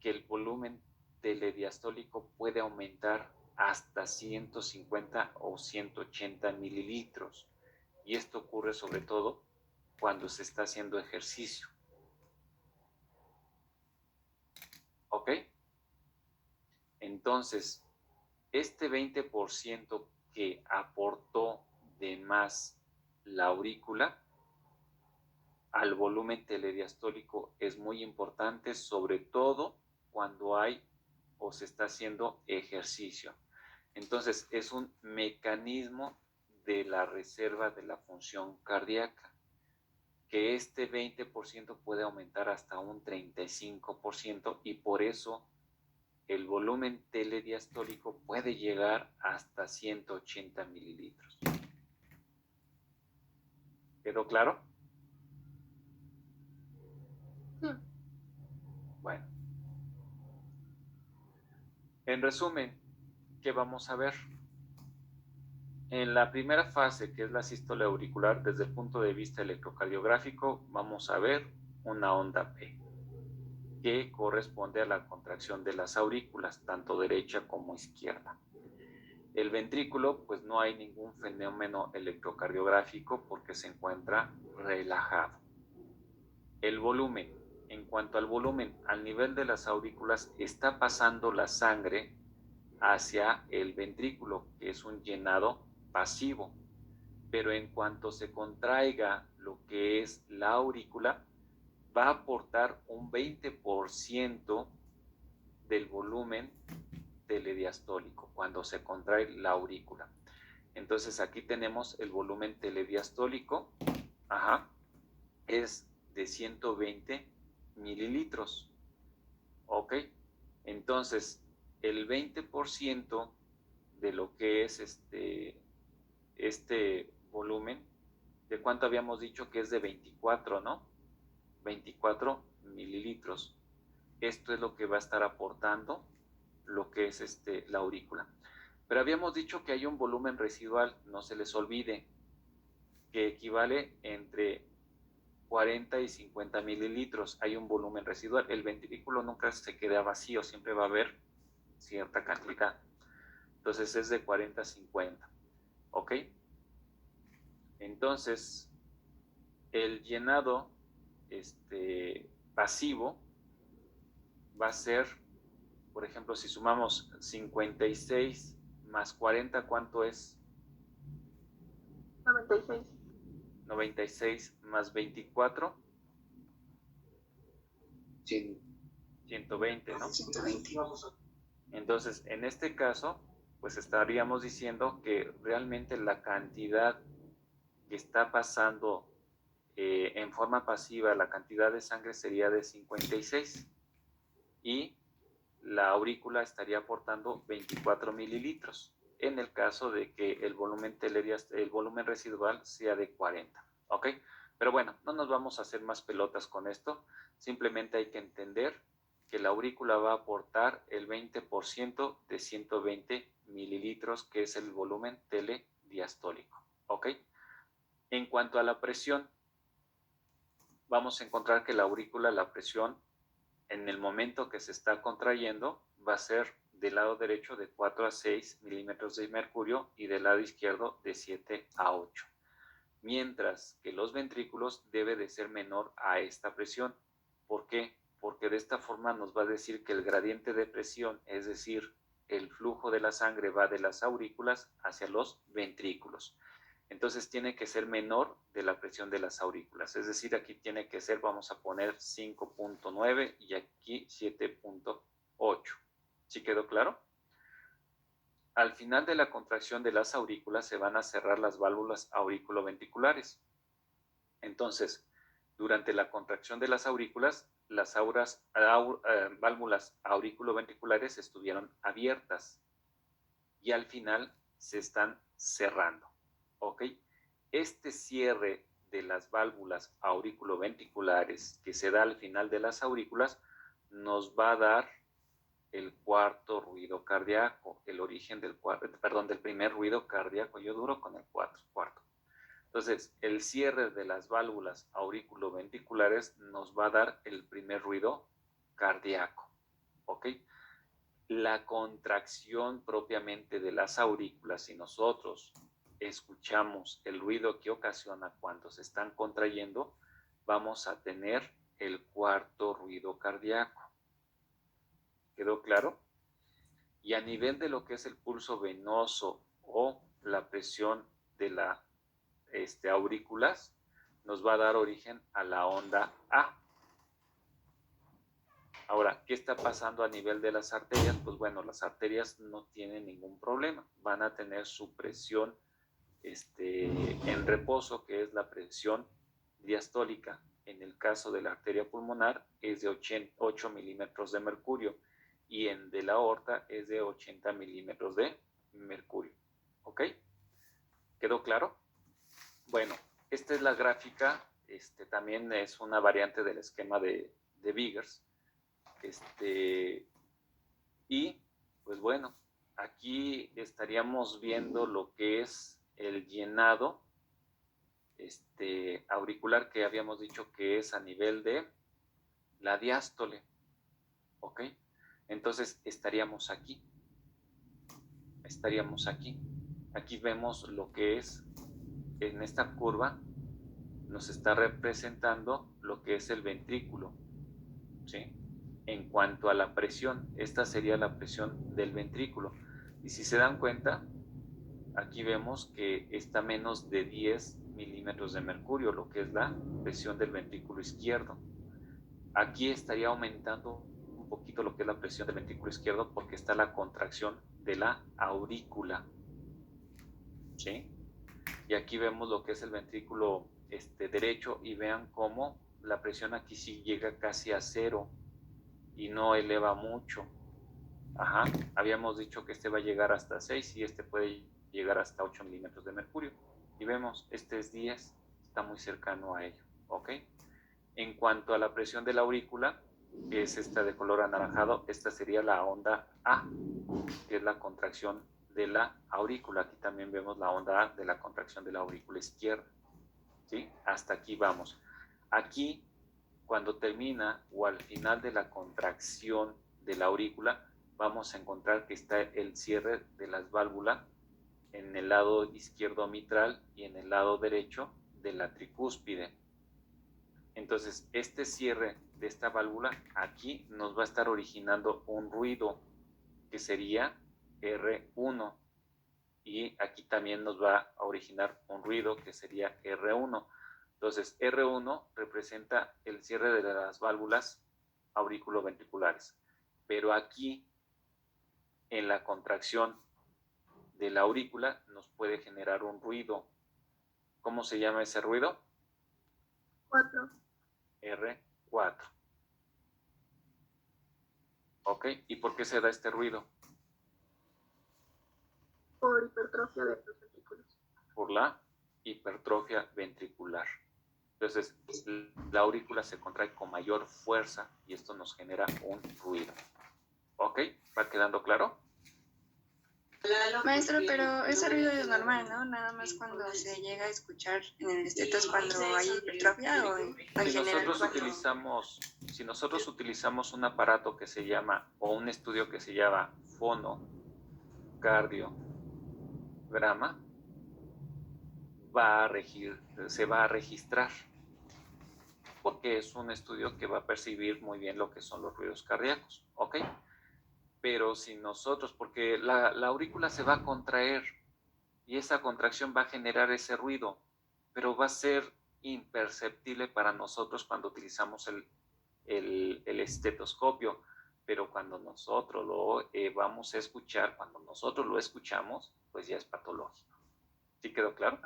que el volumen telediastólico puede aumentar hasta 150 o 180 mililitros. Y esto ocurre sobre todo cuando se está haciendo ejercicio. ¿Ok? Entonces, este 20% que aportó de más la aurícula al volumen telediastólico es muy importante, sobre todo cuando hay o se está haciendo ejercicio. Entonces, es un mecanismo de la reserva de la función cardíaca, que este 20% puede aumentar hasta un 35% y por eso el volumen telediastólico puede llegar hasta 180 mililitros. ¿Quedó claro? Sí. Bueno. En resumen, ¿qué vamos a ver? En la primera fase, que es la sístole auricular, desde el punto de vista electrocardiográfico, vamos a ver una onda P, que corresponde a la contracción de las aurículas, tanto derecha como izquierda. El ventrículo, pues no hay ningún fenómeno electrocardiográfico porque se encuentra relajado. El volumen, en cuanto al volumen, al nivel de las aurículas está pasando la sangre hacia el ventrículo, que es un llenado pasivo, pero en cuanto se contraiga lo que es la aurícula, va a aportar un 20% del volumen telediastólico cuando se contrae la aurícula. Entonces aquí tenemos el volumen telediastólico, es de 120 mililitros. Ok, entonces el 20% de lo que es este volumen, ¿de cuánto habíamos dicho que es de 24, no? 24 mililitros. Esto es lo que va a estar aportando lo que es la aurícula. Pero habíamos dicho que hay un volumen residual, no se les olvide, que equivale entre 40 y 50 mililitros. Hay un volumen residual. El ventrículo nunca se queda vacío, siempre va a haber cierta cantidad. Entonces es de 40 a 50. ¿Ok? Entonces, el llenado pasivo va a ser, por ejemplo, si sumamos 56 más 40, ¿cuánto es? 96. 96 más 24, 120, ¿no? 120. Entonces, en este caso, pues estaríamos diciendo que realmente la cantidad que está pasando en forma pasiva, la cantidad de sangre sería de 56 y la aurícula estaría aportando 24 mililitros en el caso de que el volumen residual sea de 40, ¿ok? Pero bueno, no nos vamos a hacer más pelotas con esto, simplemente hay que entender que la aurícula va a aportar el 20% de 120 mililitros, que es el volumen telediastólico, ¿ok? En cuanto a la presión, vamos a encontrar que la aurícula, la presión, en el momento que se está contrayendo, va a ser del lado derecho de 4 a 6 milímetros de mercurio y del lado izquierdo de 7 a 8. Mientras que los ventrículos debe de ser menor a esta presión. ¿Por qué? Porque de esta forma nos va a decir que el gradiente de presión, es decir, el flujo de la sangre va de las aurículas hacia los ventrículos. Entonces tiene que ser menor de la presión de las aurículas. Es decir, aquí tiene que ser, vamos a poner 5.9 y aquí 7.8. ¿Sí quedó claro? Al final de la contracción de las aurículas se van a cerrar las válvulas auriculoventriculares. Entonces, durante la contracción de las aurículas, las válvulas auriculoventriculares estuvieron abiertas y al final se están cerrando. ¿Ok? Este cierre de las válvulas auriculoventriculares que se da al final de las aurículas nos va a dar el cuarto ruido cardíaco, el origen del primer ruido cardíaco. Yo duro con el cuarto. Entonces, el cierre de las válvulas auriculoventriculares nos va a dar el primer ruido cardíaco. ¿Ok? La contracción propiamente de las aurículas, si nosotros escuchamos el ruido que ocasiona cuando se están contrayendo, vamos a tener el cuarto ruido cardíaco. ¿Quedó claro? Y a nivel de lo que es el pulso venoso o la presión de las aurículas, nos va a dar origen a la onda A. Ahora, ¿qué está pasando a nivel de las arterias? Pues bueno, las arterias no tienen ningún problema. Van a tener su presión en reposo, que es la presión diastólica. En el caso de la arteria pulmonar es de 8 milímetros de mercurio y en de la aorta es de 80 milímetros de mercurio. ¿Ok? ¿Quedó claro? Bueno, esta es la gráfica, también es una variante del esquema de Vickers. Y pues bueno, aquí estaríamos viendo lo que es el llenado auricular, que habíamos dicho que es a nivel de la diástole, ¿ok? Entonces estaríamos aquí. Aquí vemos lo que es, en esta curva, nos está representando lo que es el ventrículo, ¿sí? En cuanto a la presión, esta sería la presión del ventrículo. Y si se dan cuenta, aquí vemos que está menos de 10 milímetros de mercurio, lo que es la presión del ventrículo izquierdo. Aquí estaría aumentando un poquito lo que es la presión del ventrículo izquierdo porque está la contracción de la aurícula, ¿sí? Y aquí vemos lo que es el ventrículo derecho y vean cómo la presión aquí sí llega casi a 0 y no eleva mucho. Ajá, habíamos dicho que va a llegar hasta 6 y puede llegar hasta 8 milímetros de mercurio. Y vemos, es 10, está muy cercano a ello, ¿ok? En cuanto a la presión de la aurícula, que es esta de color anaranjado, esta sería la onda A, que es la contracción de la aurícula. Aquí también vemos la onda A de la contracción de la aurícula izquierda, ¿sí? Hasta aquí vamos. Aquí, cuando termina o al final de la contracción de la aurícula, vamos a encontrar que está el cierre de las válvulas en el lado izquierdo mitral y en el lado derecho de la tricúspide. Entonces, este cierre de esta válvula aquí nos va a estar originando un ruido que sería R1. Y aquí también nos va a originar un ruido que sería R1. Entonces, R1 representa el cierre de las válvulas auriculoventriculares. Pero aquí, en la contracción de la aurícula, nos puede generar un ruido. ¿Cómo se llama ese ruido? 4. R4. ¿Ok? ¿Y por qué se da este ruido? Por hipertrofia de los ventrículos. Por la hipertrofia ventricular. Entonces, la aurícula se contrae con mayor fuerza y esto nos genera un ruido. ¿Ok? ¿Va quedando claro? Maestro, pero ese ruido es normal, ¿no? Nada más cuando se llega a escuchar en el esteto es cuando hay hipertrofia o en general Si nosotros utilizamos un aparato que se llama, o un estudio que se llama fonocardiograma, se va a registrar, porque es un estudio que va a percibir muy bien lo que son los ruidos cardíacos, ¿ok? Pero si nosotros, porque la aurícula se va a contraer y esa contracción va a generar ese ruido, pero va a ser imperceptible para nosotros cuando utilizamos el estetoscopio, pero cuando nosotros lo vamos a escuchar, cuando nosotros lo escuchamos, pues ya es patológico. ¿Sí quedó claro?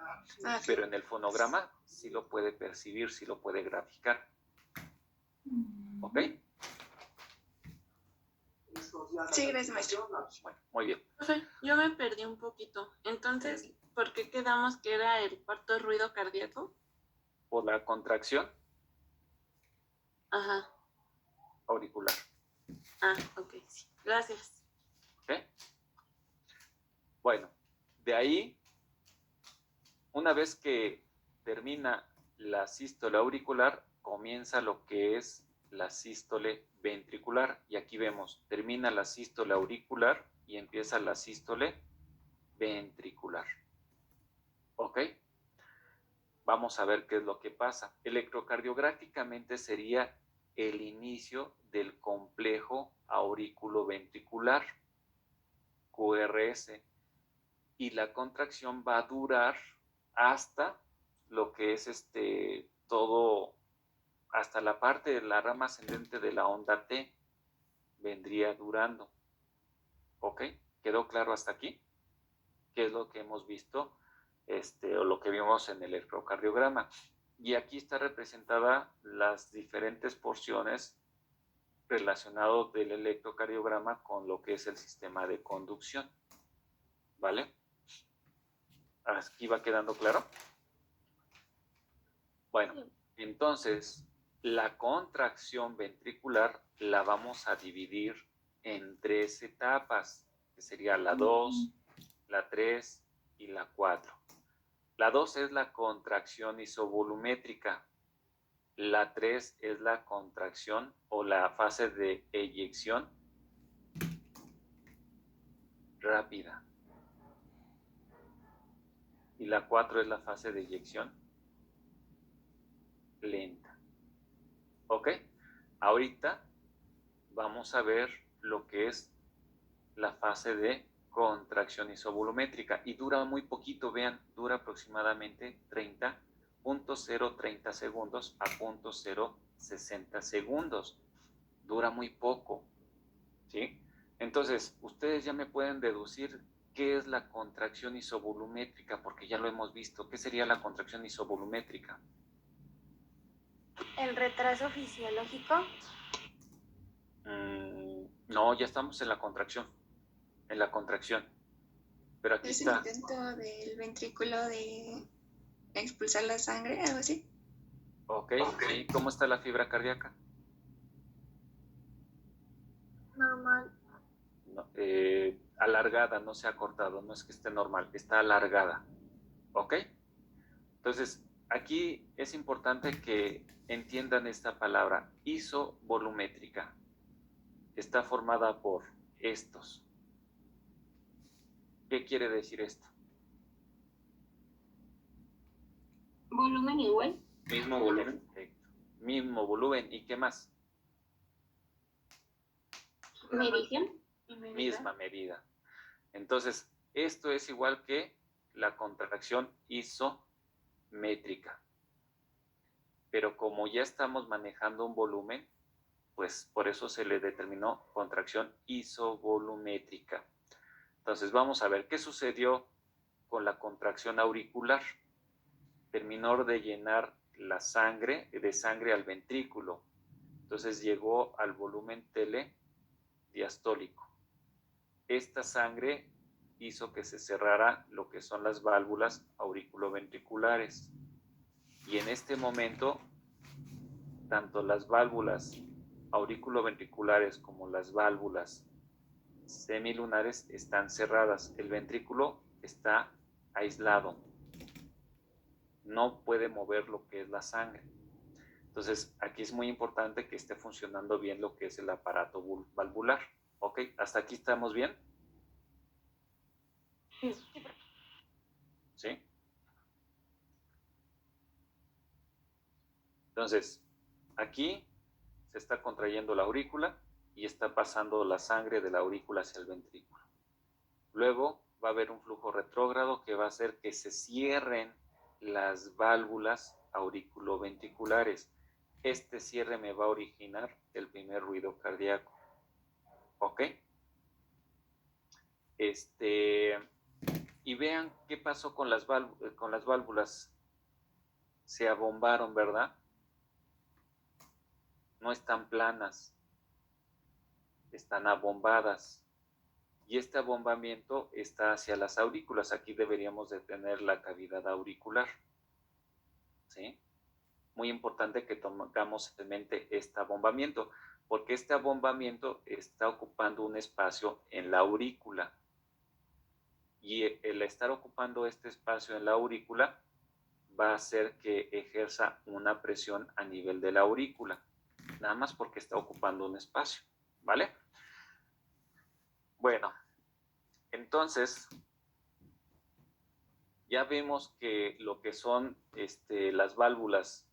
Ah, Pero en el fonograma sí lo puede percibir, sí lo puede graficar. ¿Ok? sí, gracias, maestro. Bueno, muy bien. Profe, yo me perdí un poquito. Entonces, ¿por qué quedamos que era el cuarto ruido cardíaco? Por la contracción Ajá. auricular. Ah, ok, sí. Gracias. ¿Ok? Bueno, de ahí, una vez que termina la sístole auricular, comienza lo que es la sístole ventricular. Y aquí vemos, termina la sístole auricular y empieza la sístole ventricular. ¿Ok? Vamos a ver qué es lo que pasa. Electrocardiográficamente sería el inicio del complejo auriculoventricular, QRS, y la contracción va a durar hasta lo que es todo, hasta la parte de la rama ascendente de la onda T vendría durando. ¿Ok? ¿Quedó claro hasta aquí? ¿Qué es lo que hemos visto? O lo que vimos en el electrocardiograma. Y aquí está representada las diferentes porciones relacionadas del electrocardiograma con lo que es el sistema de conducción. ¿Vale? ¿Aquí va quedando claro? Bueno, entonces la contracción ventricular la vamos a dividir en 3 etapas, que sería la 2, la 3 y la 4. La 2 es la contracción isovolumétrica. La 3 es la contracción o la fase de eyección rápida. Y la 4 es la fase de eyección lenta. ¿Ok? Ahorita vamos a ver lo que es la fase de contracción isovolumétrica y dura muy poquito, vean, dura aproximadamente 0.30 segundos a 0.060 segundos. Dura muy poco, ¿sí? Entonces, ustedes ya me pueden deducir qué es la contracción isovolumétrica, porque ya lo hemos visto. ¿Qué sería la contracción isovolumétrica? El retraso fisiológico. No, ya estamos en la contracción. Pero aquí Es el está. intento del ventrículo de expulsar la sangre, algo así. Ok, sí. ¿Cómo está la fibra cardíaca? Normal. No, alargada, no se ha cortado, no es que esté normal, está alargada. ¿Ok? Entonces, aquí es importante que entiendan esta palabra, isovolumétrica. Está formada por estos. ¿Qué quiere decir esto? Volumen igual. Mismo volumen. Perfecto. Mismo volumen. ¿Y qué más? Medición. Misma medida. Entonces, esto es igual que la contracción isométrica. Pero como ya estamos manejando un volumen, pues por eso se le determinó contracción isovolumétrica. Entonces, vamos a ver qué sucedió con la contracción auricular. Terminó de llenar la sangre, de sangre al ventrículo. Entonces llegó al volumen telediastólico. Esta sangre hizo que se cerrara lo que son las válvulas auriculoventriculares. Y en este momento, tanto las válvulas auriculoventriculares como las válvulas semilunares están cerradas. El ventrículo está aislado. No puede mover lo que es la sangre. Entonces, aquí es muy importante que esté funcionando bien lo que es el aparato valvular. ¿Ok? ¿Hasta aquí estamos bien? ¿Sí? Entonces, aquí se está contrayendo la aurícula y está pasando la sangre de la aurícula hacia el ventrículo. Luego va a haber un flujo retrógrado que va a hacer que se cierren las válvulas auriculoventriculares. Este cierre me va a originar el primer ruido cardíaco. ¿Ok? Y vean qué pasó con las válvulas. Se abombaron, ¿verdad? No están planas, están abombadas. Y este abombamiento está hacia las aurículas. Aquí deberíamos de tener la cavidad auricular. ¿Sí? Muy importante que tengamos en mente este abombamiento, porque este abombamiento está ocupando un espacio en la aurícula. Y el estar ocupando este espacio en la aurícula va a hacer que ejerza una presión a nivel de la aurícula, nada más porque está ocupando un espacio, ¿vale? Bueno, entonces ya vimos que lo que son las válvulas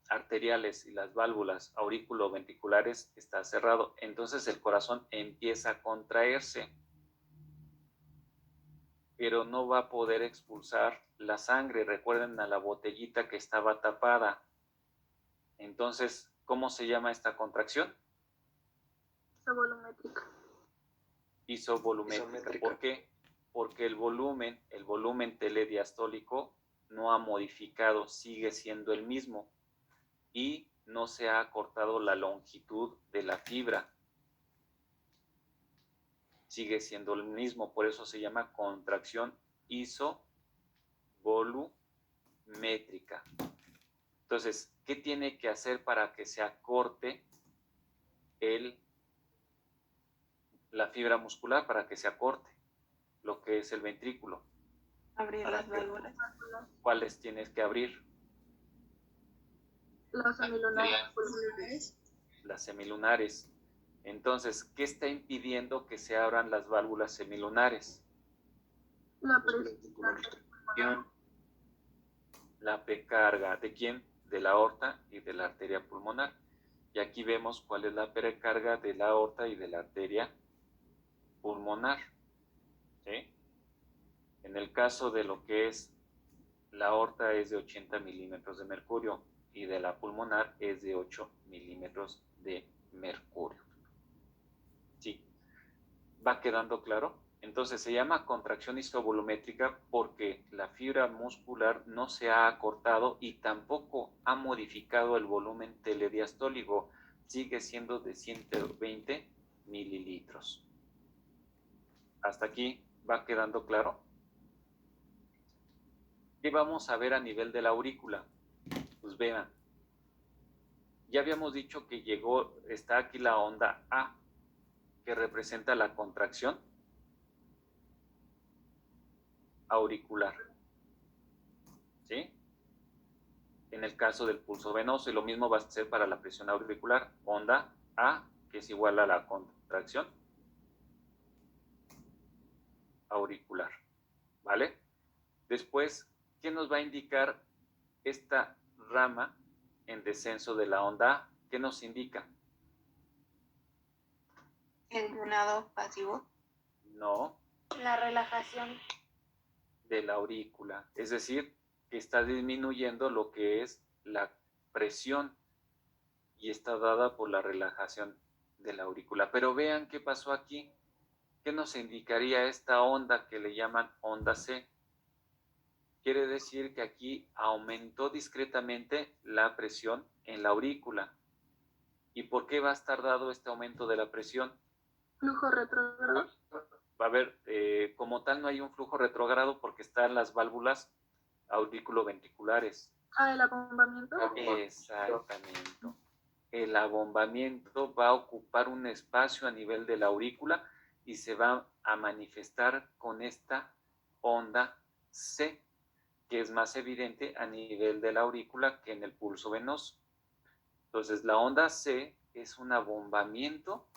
arteriales y las válvulas auriculoventriculares está cerrado, entonces el corazón empieza a contraerse, pero no va a poder expulsar la sangre. Recuerden a la botellita que estaba tapada. Entonces, ¿cómo se llama esta contracción? Isovolumétrica. Isovolumétrica. ¿Por qué? Porque el volumen telediastólico no ha modificado, sigue siendo el mismo y no se ha acortado la longitud de la fibra. Sigue siendo el mismo, por eso se llama contracción isovolumétrica. Entonces, ¿qué tiene que hacer para que se acorte la fibra muscular para que se acorte lo que es el ventrículo. Abrir las válvulas. ¿Cuáles tienes que abrir? Los semilunares. Las semilunares. Entonces, ¿qué está impidiendo que se abran las válvulas semilunares? La presión. La precarga. ¿De quién? De la aorta y de la arteria pulmonar. Y aquí vemos cuál es la precarga de la aorta y de la arteria pulmonar. ¿Sí? En el caso de lo que es la aorta es de 80 milímetros de mercurio y de la pulmonar es de 8 milímetros de mercurio. ¿Sí? ¿Va quedando claro? Entonces se llama contracción isovolumétrica porque la fibra muscular no se ha acortado y tampoco ha modificado el volumen telediastólico. Sigue siendo de 120 mililitros. ¿Hasta aquí va quedando claro? ¿Qué vamos a ver a nivel de la aurícula? Pues vean, ya habíamos dicho que está aquí la onda A, que representa la contracción auricular. ¿Sí? En el caso del pulso venoso, y lo mismo va a ser para la presión auricular, onda A, que es igual a la contracción auricular. ¿Vale? Después, ¿qué nos va a indicar esta rama en descenso de la onda A? ¿Qué nos indica? El drenado pasivo. No, La relajación. de la aurícula. Es decir, que está disminuyendo lo que es la presión y está dada por la relajación de la aurícula. Pero vean qué pasó aquí. ¿Qué nos indicaría esta onda que le llaman onda C? Quiere decir que aquí aumentó discretamente la presión en la aurícula. ¿Y por qué va a estar dado este aumento de la presión? Flujo retrógrado. Va a haber, como tal, no hay un flujo retrógrado porque están las válvulas auriculoventriculares. El abombamiento. Exactamente. El abombamiento va a ocupar un espacio a nivel de la aurícula y se va a manifestar con esta onda C, que es más evidente a nivel de la aurícula que en el pulso venoso. Entonces, la onda C es un abombamiento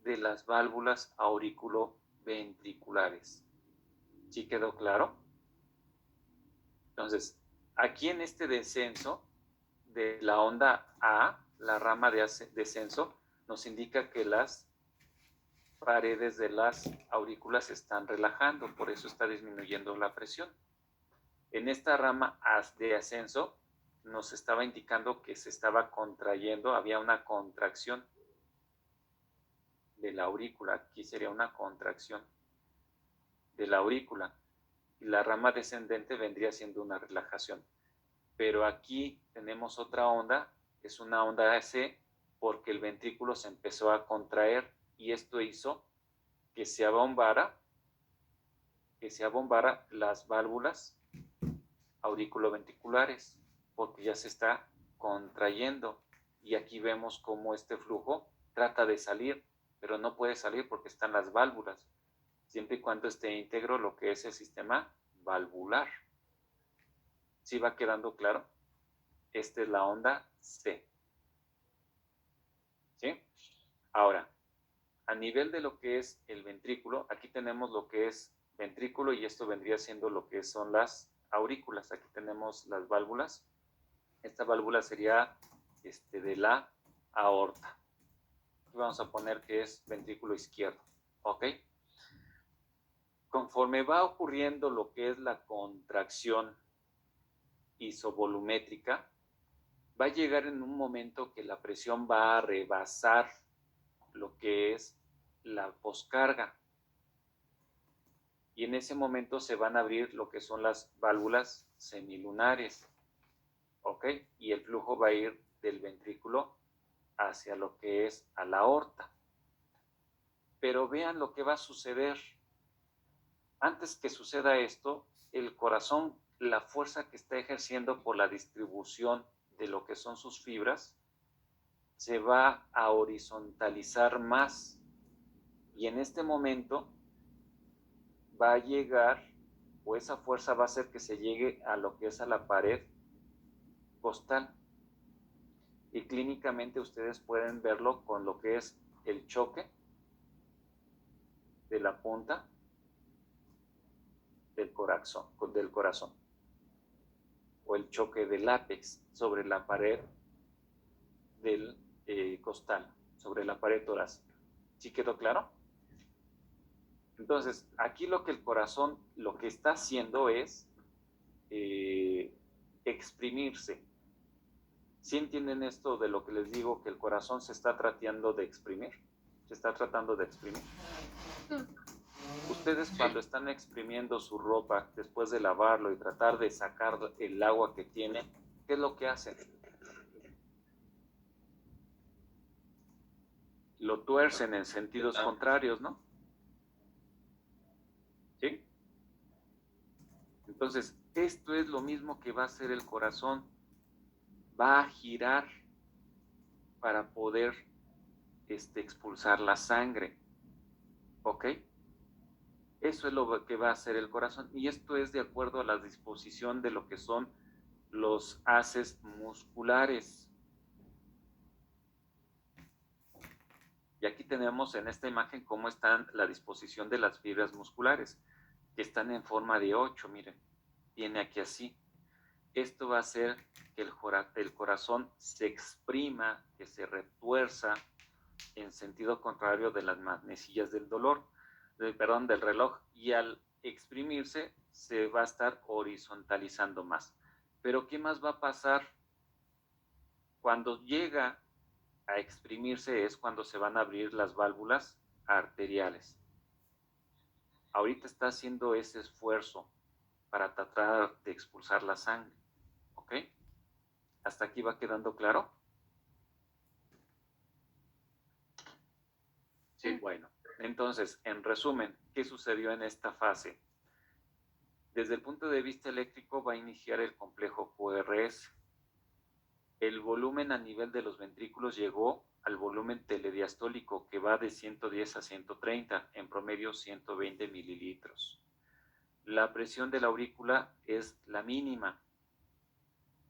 de las válvulas auriculoventriculares. ¿Sí quedó claro? Entonces, aquí en este descenso de la onda A, la rama de descenso, nos indica que las paredes de las aurículas se están relajando, por eso está disminuyendo la presión. En esta rama de ascenso nos estaba indicando que se estaba contrayendo, había una contracción de la aurícula. Aquí sería una contracción de la aurícula y la rama descendente vendría siendo una relajación. Pero aquí tenemos otra onda, es una onda AC, porque el ventrículo se empezó a contraer y esto hizo que se abombara las válvulas auriculoventriculares, porque ya se está contrayendo. Y aquí vemos cómo este flujo trata de salir, pero no puede salir porque están las válvulas, siempre y cuando esté íntegro lo que es el sistema valvular. ¿Sí va quedando claro? Esta es la onda C. ¿Sí? Ahora, a nivel de lo que es el ventrículo, aquí tenemos lo que es ventrículo y esto vendría siendo lo que son las aurículas. Aquí tenemos las válvulas. Esta válvula sería de la aorta. Aquí vamos a poner que es ventrículo izquierdo. ¿Ok? Conforme va ocurriendo lo que es la contracción isovolumétrica, va a llegar en un momento que la presión va a rebasar lo que es la poscarga. Y en ese momento se van a abrir lo que son las válvulas semilunares. ¿Ok? Y el flujo va a ir del ventrículo hacia lo que es a la aorta. Pero vean lo que va a suceder. Antes que suceda esto, el corazón, la fuerza que está ejerciendo por la distribución de lo que son sus fibras, se va a horizontalizar más Y en este momento va a llegar, o esa fuerza va a hacer que se llegue a lo que es a la pared costal. Y clínicamente ustedes pueden verlo con lo que es el choque de la punta del corazón o el choque del ápex sobre la pared del costal, sobre la pared torácica. ¿Sí quedó claro? Entonces, aquí lo que el corazón lo que está haciendo es exprimirse. ¿Sí entienden esto de lo que les digo, que el corazón se está tratando de exprimir? ¿Se está tratando de exprimir? Ustedes cuando están exprimiendo su ropa después de lavarlo y tratar de sacar el agua que tiene, ¿qué es lo que hacen? Lo tuercen en sentidos contrarios, ¿no? ¿Sí? Entonces, esto es lo mismo que va a hacer el corazón. Va a girar para poder expulsar la sangre. ¿Ok? Eso es lo que va a hacer el corazón. Y esto es de acuerdo a la disposición de lo que son los haces musculares. Y aquí tenemos en esta imagen cómo están la disposición de las fibras musculares, que están en forma de 8, miren. Viene aquí así. Esto va a hacer que el corazón se exprima, que se retuerza en sentido contrario de las manecillas del del reloj, y al exprimirse se va a estar horizontalizando más. Pero ¿qué más va a pasar? Cuando llega a exprimirse es cuando se van a abrir las válvulas arteriales. Ahorita está haciendo ese esfuerzo para tratar de expulsar la sangre. ¿Ok? ¿Hasta aquí va quedando claro? Sí, bueno. Entonces, en resumen, ¿qué sucedió en esta fase? Desde el punto de vista eléctrico va a iniciar el complejo QRS. El volumen a nivel de los ventrículos llegó al volumen telediastólico, que va de 110 a 130, en promedio 120 mililitros. La presión de la aurícula es la mínima,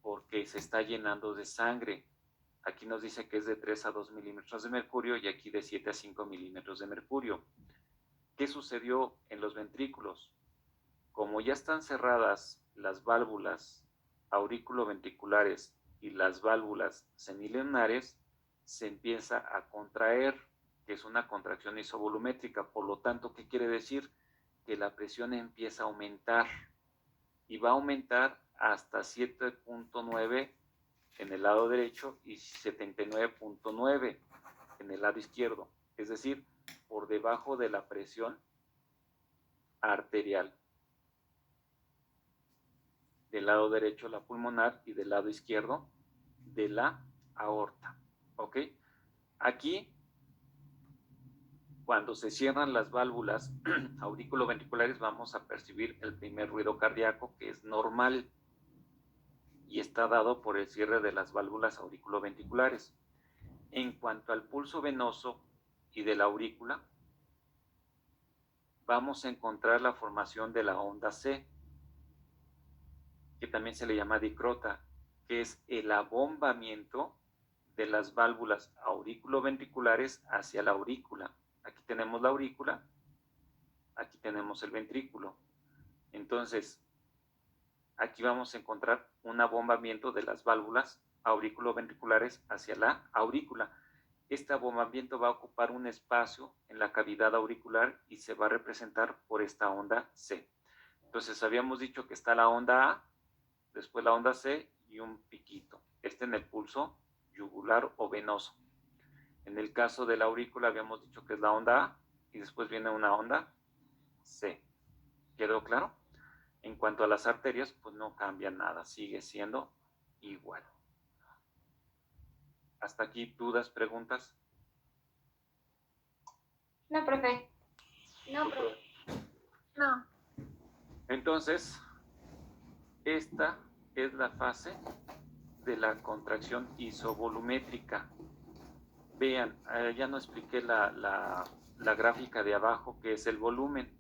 porque se está llenando de sangre. Aquí nos dice que es de 3 a 2 milímetros de mercurio y aquí de 7 a 5 milímetros de mercurio. ¿Qué sucedió en los ventrículos? Como ya están cerradas las válvulas auriculoventriculares y las válvulas semilunares, se empieza a contraer, que es una contracción isovolumétrica. Por lo tanto, ¿qué quiere decir? Que la presión empieza a aumentar y va a aumentar hasta 7.9 en el lado derecho y 79.9 en el lado izquierdo, es decir, por debajo de la presión arterial. Del lado derecho la pulmonar y del lado izquierdo de la aorta. ¿Ok? Aquí, cuando se cierran las válvulas auriculoventriculares, vamos a percibir el primer ruido cardíaco, que es normal y está dado por el cierre de las válvulas auriculoventriculares. En cuanto al pulso venoso y de la aurícula, vamos a encontrar la formación de la onda C, que también se le llama dicrota, que es el abombamiento de las válvulas auriculoventriculares hacia la aurícula. Aquí tenemos la aurícula, aquí tenemos el ventrículo. Entonces, aquí vamos a encontrar un abombamiento de las válvulas auriculoventriculares hacia la aurícula. Este abombamiento va a ocupar un espacio en la cavidad auricular y se va a representar por esta onda C. Entonces, habíamos dicho que está la onda A, después la onda C y un piquito. En el pulso yugular o venoso. En el caso de la aurícula habíamos dicho que es la onda A y después viene una onda C. ¿Quedó claro? En cuanto a las arterias, pues no cambia nada, sigue siendo igual. ¿Hasta aquí dudas, preguntas? No, profe. No, pero No. Entonces, esta es la fase de la contracción isovolumétrica. vean, ya no expliqué la gráfica de abajo, que es el volumen.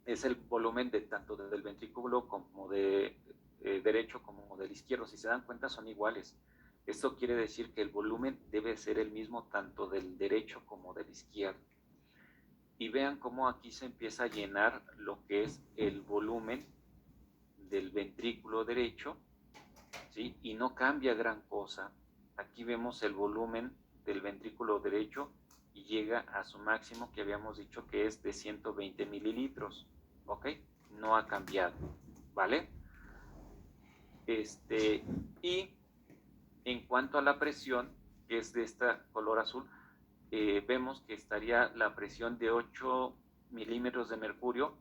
Es el volumen de tanto del ventrículo como de derecho como del izquierdo. Si se dan cuenta, son iguales. Esto quiere decir que el volumen debe ser el mismo tanto del derecho como del izquierdo. Y vean cómo aquí se empieza a llenar lo que es el volumen del ventrículo derecho, ¿sí? Y no cambia gran cosa. Aquí vemos el volumen del ventrículo derecho y llega a su máximo, que habíamos dicho que es de 120 mililitros. ¿Ok? No ha cambiado, ¿vale? Y en cuanto a la presión, que es de este color azul, vemos que estaría la presión de 8 milímetros de mercurio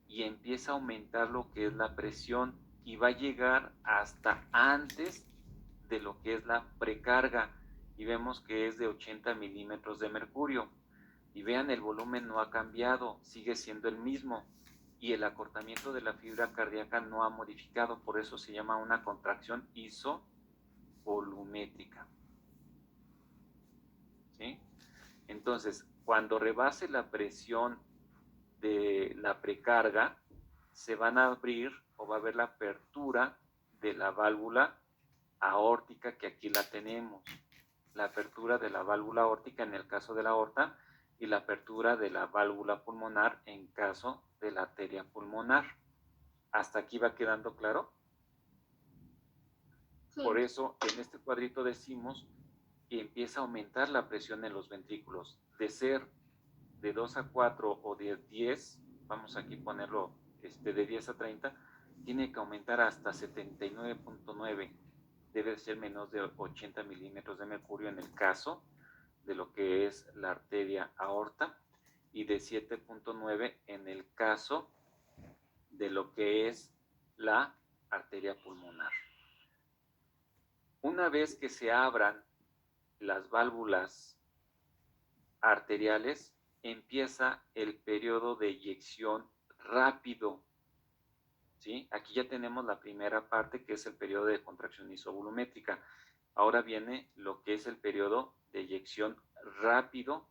y empieza a aumentar lo que es la presión y va a llegar hasta antes de lo que es la precarga y vemos que es de 80 milímetros de mercurio. Y vean, el volumen no ha cambiado, sigue siendo el mismo. Y el acortamiento de la fibra cardíaca no ha modificado, por eso se llama una contracción isovolumétrica. ¿Sí? Entonces, cuando rebase la presión de la precarga, se van a abrir o va a haber la apertura de la válvula aórtica, que aquí la tenemos. La apertura de la válvula aórtica en el caso de la aorta y la apertura de la válvula pulmonar en caso de la arteria pulmonar. ¿Hasta aquí va quedando claro? Sí. Por eso en este cuadrito decimos que empieza a aumentar la presión en los ventrículos. De ser de 2 a 4 o de 10, vamos aquí a ponerlo de 10 a 30, tiene que aumentar hasta 79.9. Debe ser menos de 80 milímetros de mercurio en el caso de lo que es la arteria aorta y de 7.9 en el caso de lo que es la arteria pulmonar. Una vez que se abran las válvulas arteriales, empieza el periodo de eyección rápido. ¿Sí? Aquí ya tenemos la primera parte, que es el periodo de contracción isovolumétrica. Ahora viene lo que es el periodo de eyección rápido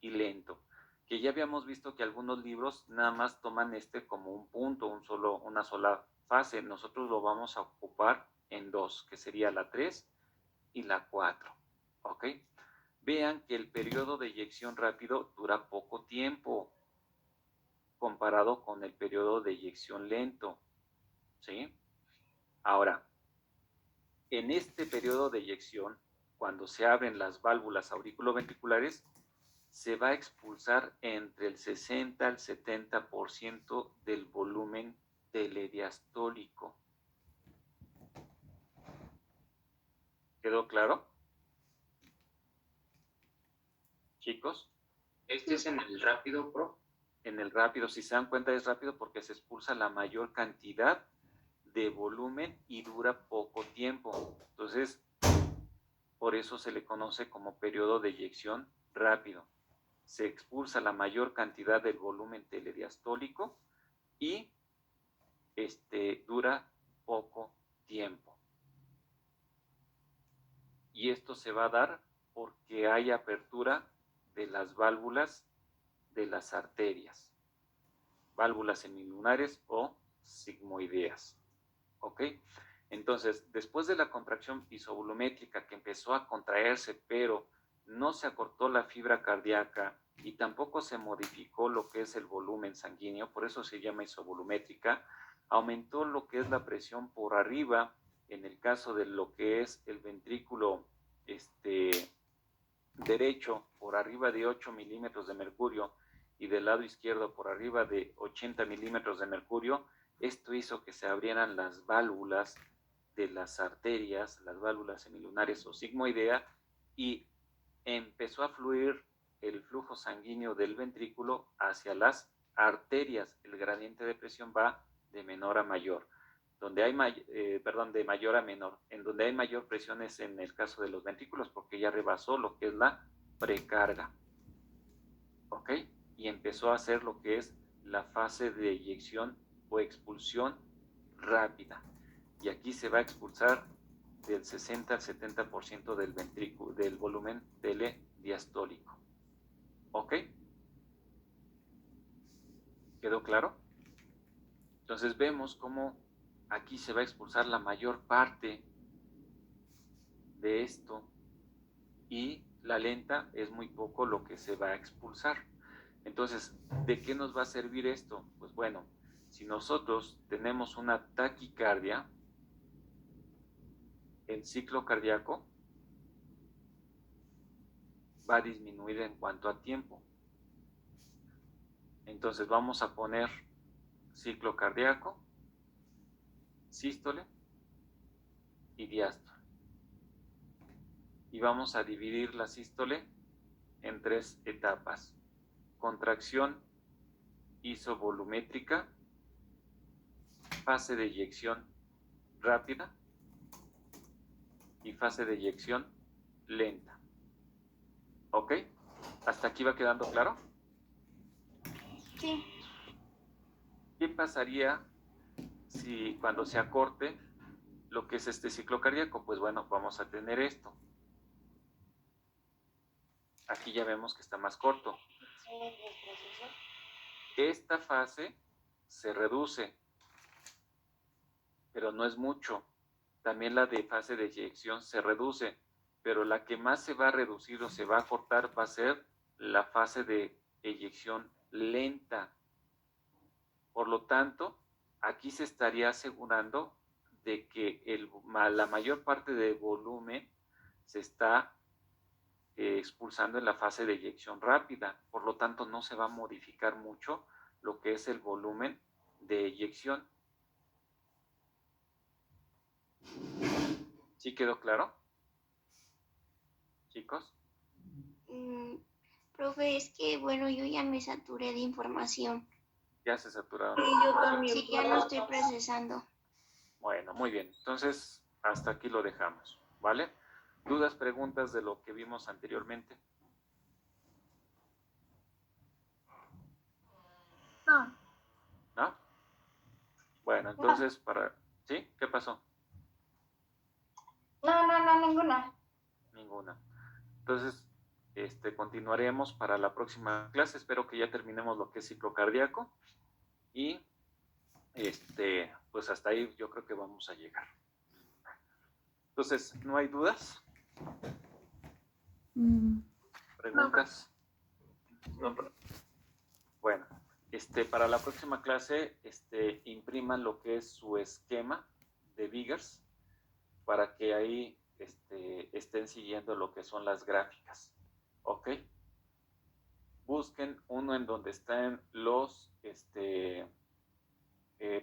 y lento, que ya habíamos visto que algunos libros nada más toman como un punto, una sola fase. Nosotros lo vamos a ocupar en dos, que sería la 3 y la 4. ¿Ok? Vean que el periodo de eyección rápido dura poco tiempo comparado con el periodo de eyección lento. ¿Sí? Ahora, en este periodo de eyección, cuando se abren las válvulas auriculoventriculares, se va a expulsar entre el 60 al 70% del volumen telediastólico. ¿Quedó claro? Chicos. ¿Este es en el rápido, Pro? En el rápido, si se dan cuenta, es rápido porque se expulsa la mayor cantidad de volumen y dura poco tiempo. Entonces, por eso se le conoce como periodo de eyección rápido. Se expulsa la mayor cantidad del volumen telediastólico y dura poco tiempo. Y esto se va a dar porque hay apertura de las válvulas de las arterias, válvulas semilunares o sigmoideas. ¿Ok? Entonces, después de la contracción isovolumétrica que empezó a contraerse, pero no se acortó la fibra cardíaca y tampoco se modificó lo que es el volumen sanguíneo, por eso se llama isovolumétrica, aumentó lo que es la presión por arriba, en el caso de lo que es el ventrículo derecho, por arriba de 8 milímetros de mercurio, y del lado izquierdo por arriba de 80 milímetros de mercurio. Esto hizo que se abrieran las válvulas de las arterias, las válvulas semilunares o sigmoidea, y empezó a fluir el flujo sanguíneo del ventrículo hacia las arterias. El gradiente de presión va de menor a mayor, de mayor a menor. En donde hay mayor presión es en el caso de los ventrículos, porque ya rebasó lo que es la precarga. ¿Ok? Y empezó a hacer lo que es la fase de eyección o expulsión rápida. Y aquí se va a expulsar del 60 al 70% del ventrículo, del volumen ¿Quedó claro? Entonces vemos cómo aquí se va a expulsar la mayor parte de esto y la lenta es muy poco lo que se va a expulsar. Entonces, ¿de qué nos va a servir esto? Pues bueno, si nosotros tenemos una taquicardia, el ciclo cardíaco va a disminuir en cuanto a tiempo. Entonces vamos a poner ciclo cardíaco, sístole y diástole. Y vamos a dividir la sístole en 3 etapas: contracción isovolumétrica, fase de eyección rápida y fase de eyección lenta. ¿Ok? ¿Hasta aquí va quedando claro? Sí. ¿Qué pasaría si cuando se acorte lo que es este ciclo cardíaco? Pues bueno, vamos a tener esto. Aquí ya vemos que está más corto. Esta fase se reduce, pero no es mucho. También la de fase de eyección se reduce, pero la que más se va a reducir o se va a cortar va a ser la fase de eyección lenta. Por lo tanto, aquí se estaría asegurando de que la mayor parte del volumen se está expulsando en la fase de eyección rápida. Por lo tanto, no se va a modificar mucho lo que es el volumen de eyección. ¿Sí quedó claro, chicos? Profe, es que bueno, yo ya me saturé de información. Ya se saturaron. Sí, yo también. Sí, ya no estoy procesando. Bueno, muy bien. Entonces, hasta aquí lo dejamos, ¿vale? ¿Dudas, preguntas de lo que vimos anteriormente? No. ¿No? Bueno, entonces ¿sí? ¿Qué pasó? No, ninguna. Ninguna. Entonces, continuaremos para la próxima clase. Espero que ya terminemos lo que es ciclo cardíaco. Y, pues hasta ahí yo creo que vamos a llegar. Entonces, ¿no hay dudas? ¿Preguntas? No, pero Bueno, para la próxima clase, impriman lo que es su esquema de Biggers para que ahí estén siguiendo lo que son las gráficas. ¿Ok? Busquen uno en donde están los,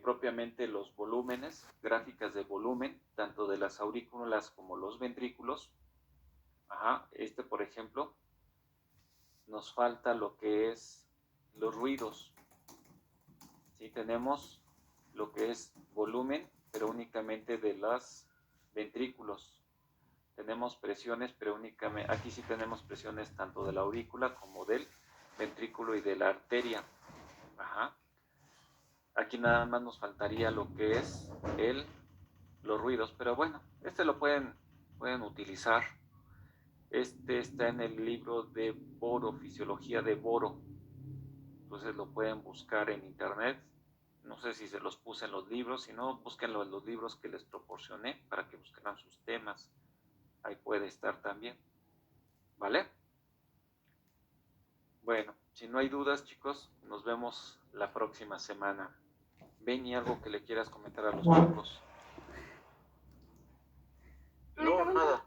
propiamente los volúmenes, gráficas de volumen, tanto de las aurículas como los ventrículos. Ajá, por ejemplo, nos falta lo que es los ruidos. Sí, tenemos lo que es volumen, pero únicamente de los ventrículos. Tenemos presiones, pero únicamente, aquí sí tenemos presiones tanto de la aurícula como del ventrículo y de la arteria. Ajá. Aquí nada más nos faltaría lo que es los ruidos, pero bueno, lo pueden utilizar. Está en el libro de Boro, Fisiología de Boro. Entonces lo pueden buscar en internet. No sé si se los puse en los libros, si no, búsquenlo en los libros que les proporcioné para que busquen sus temas. Ahí puede estar también. ¿Vale? Bueno, si no hay dudas, chicos, nos vemos la próxima semana. Benny, algo que le quieras comentar a los chicos. no, nada.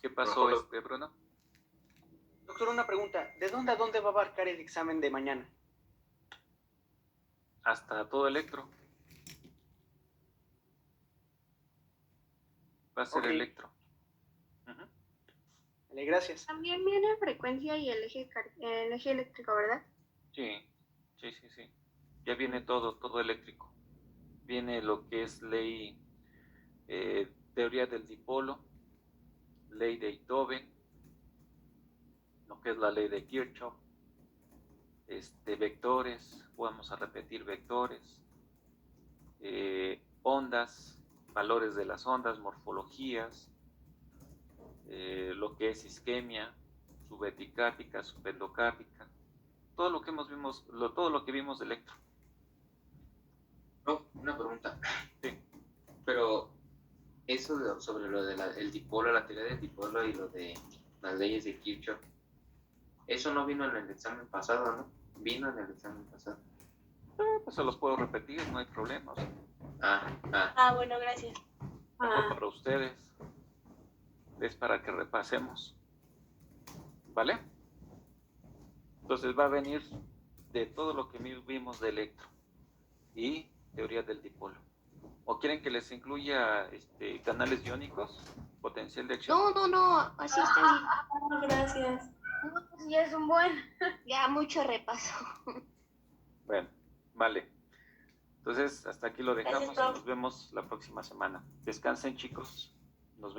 ¿Qué pasó, Bruno? Doctor, una pregunta. ¿De dónde a dónde va a abarcar el examen de mañana? Hasta todo electro. Va a ser electro. Vale, gracias. También viene frecuencia y el eje eléctrico, ¿verdad? Sí. Ya viene todo eléctrico. Viene lo que es ley, teoría del dipolo, ley de Beethoven, lo que es la ley de Kirchhoff, vectores, vamos a repetir vectores, ondas, valores de las ondas, morfologías, lo que es isquemia, subepicárdica, subendocárdica, todo lo que todo lo que vimos de electro. Oh, una pregunta. Sí. Pero eso sobre lo del dipolo, la teoría del dipolo y lo de las leyes de Kirchhoff, eso no vino en el examen pasado, ¿no? Vino en el examen pasado. Pues se los puedo repetir, no hay problema. Bueno, gracias. Mejor para ustedes. Es para que repasemos. ¿Vale? Entonces va a venir de todo lo que vimos de electro y teoría del dipolo. ¿O quieren que les incluya canales iónicos, potencial de acción? No, así está bien. Gracias. Sí, es un buen. Ya mucho repaso. Bueno, vale. Entonces hasta aquí lo dejamos Gracias, y prof. nos vemos la próxima semana. Descansen, chicos. Nos vemos.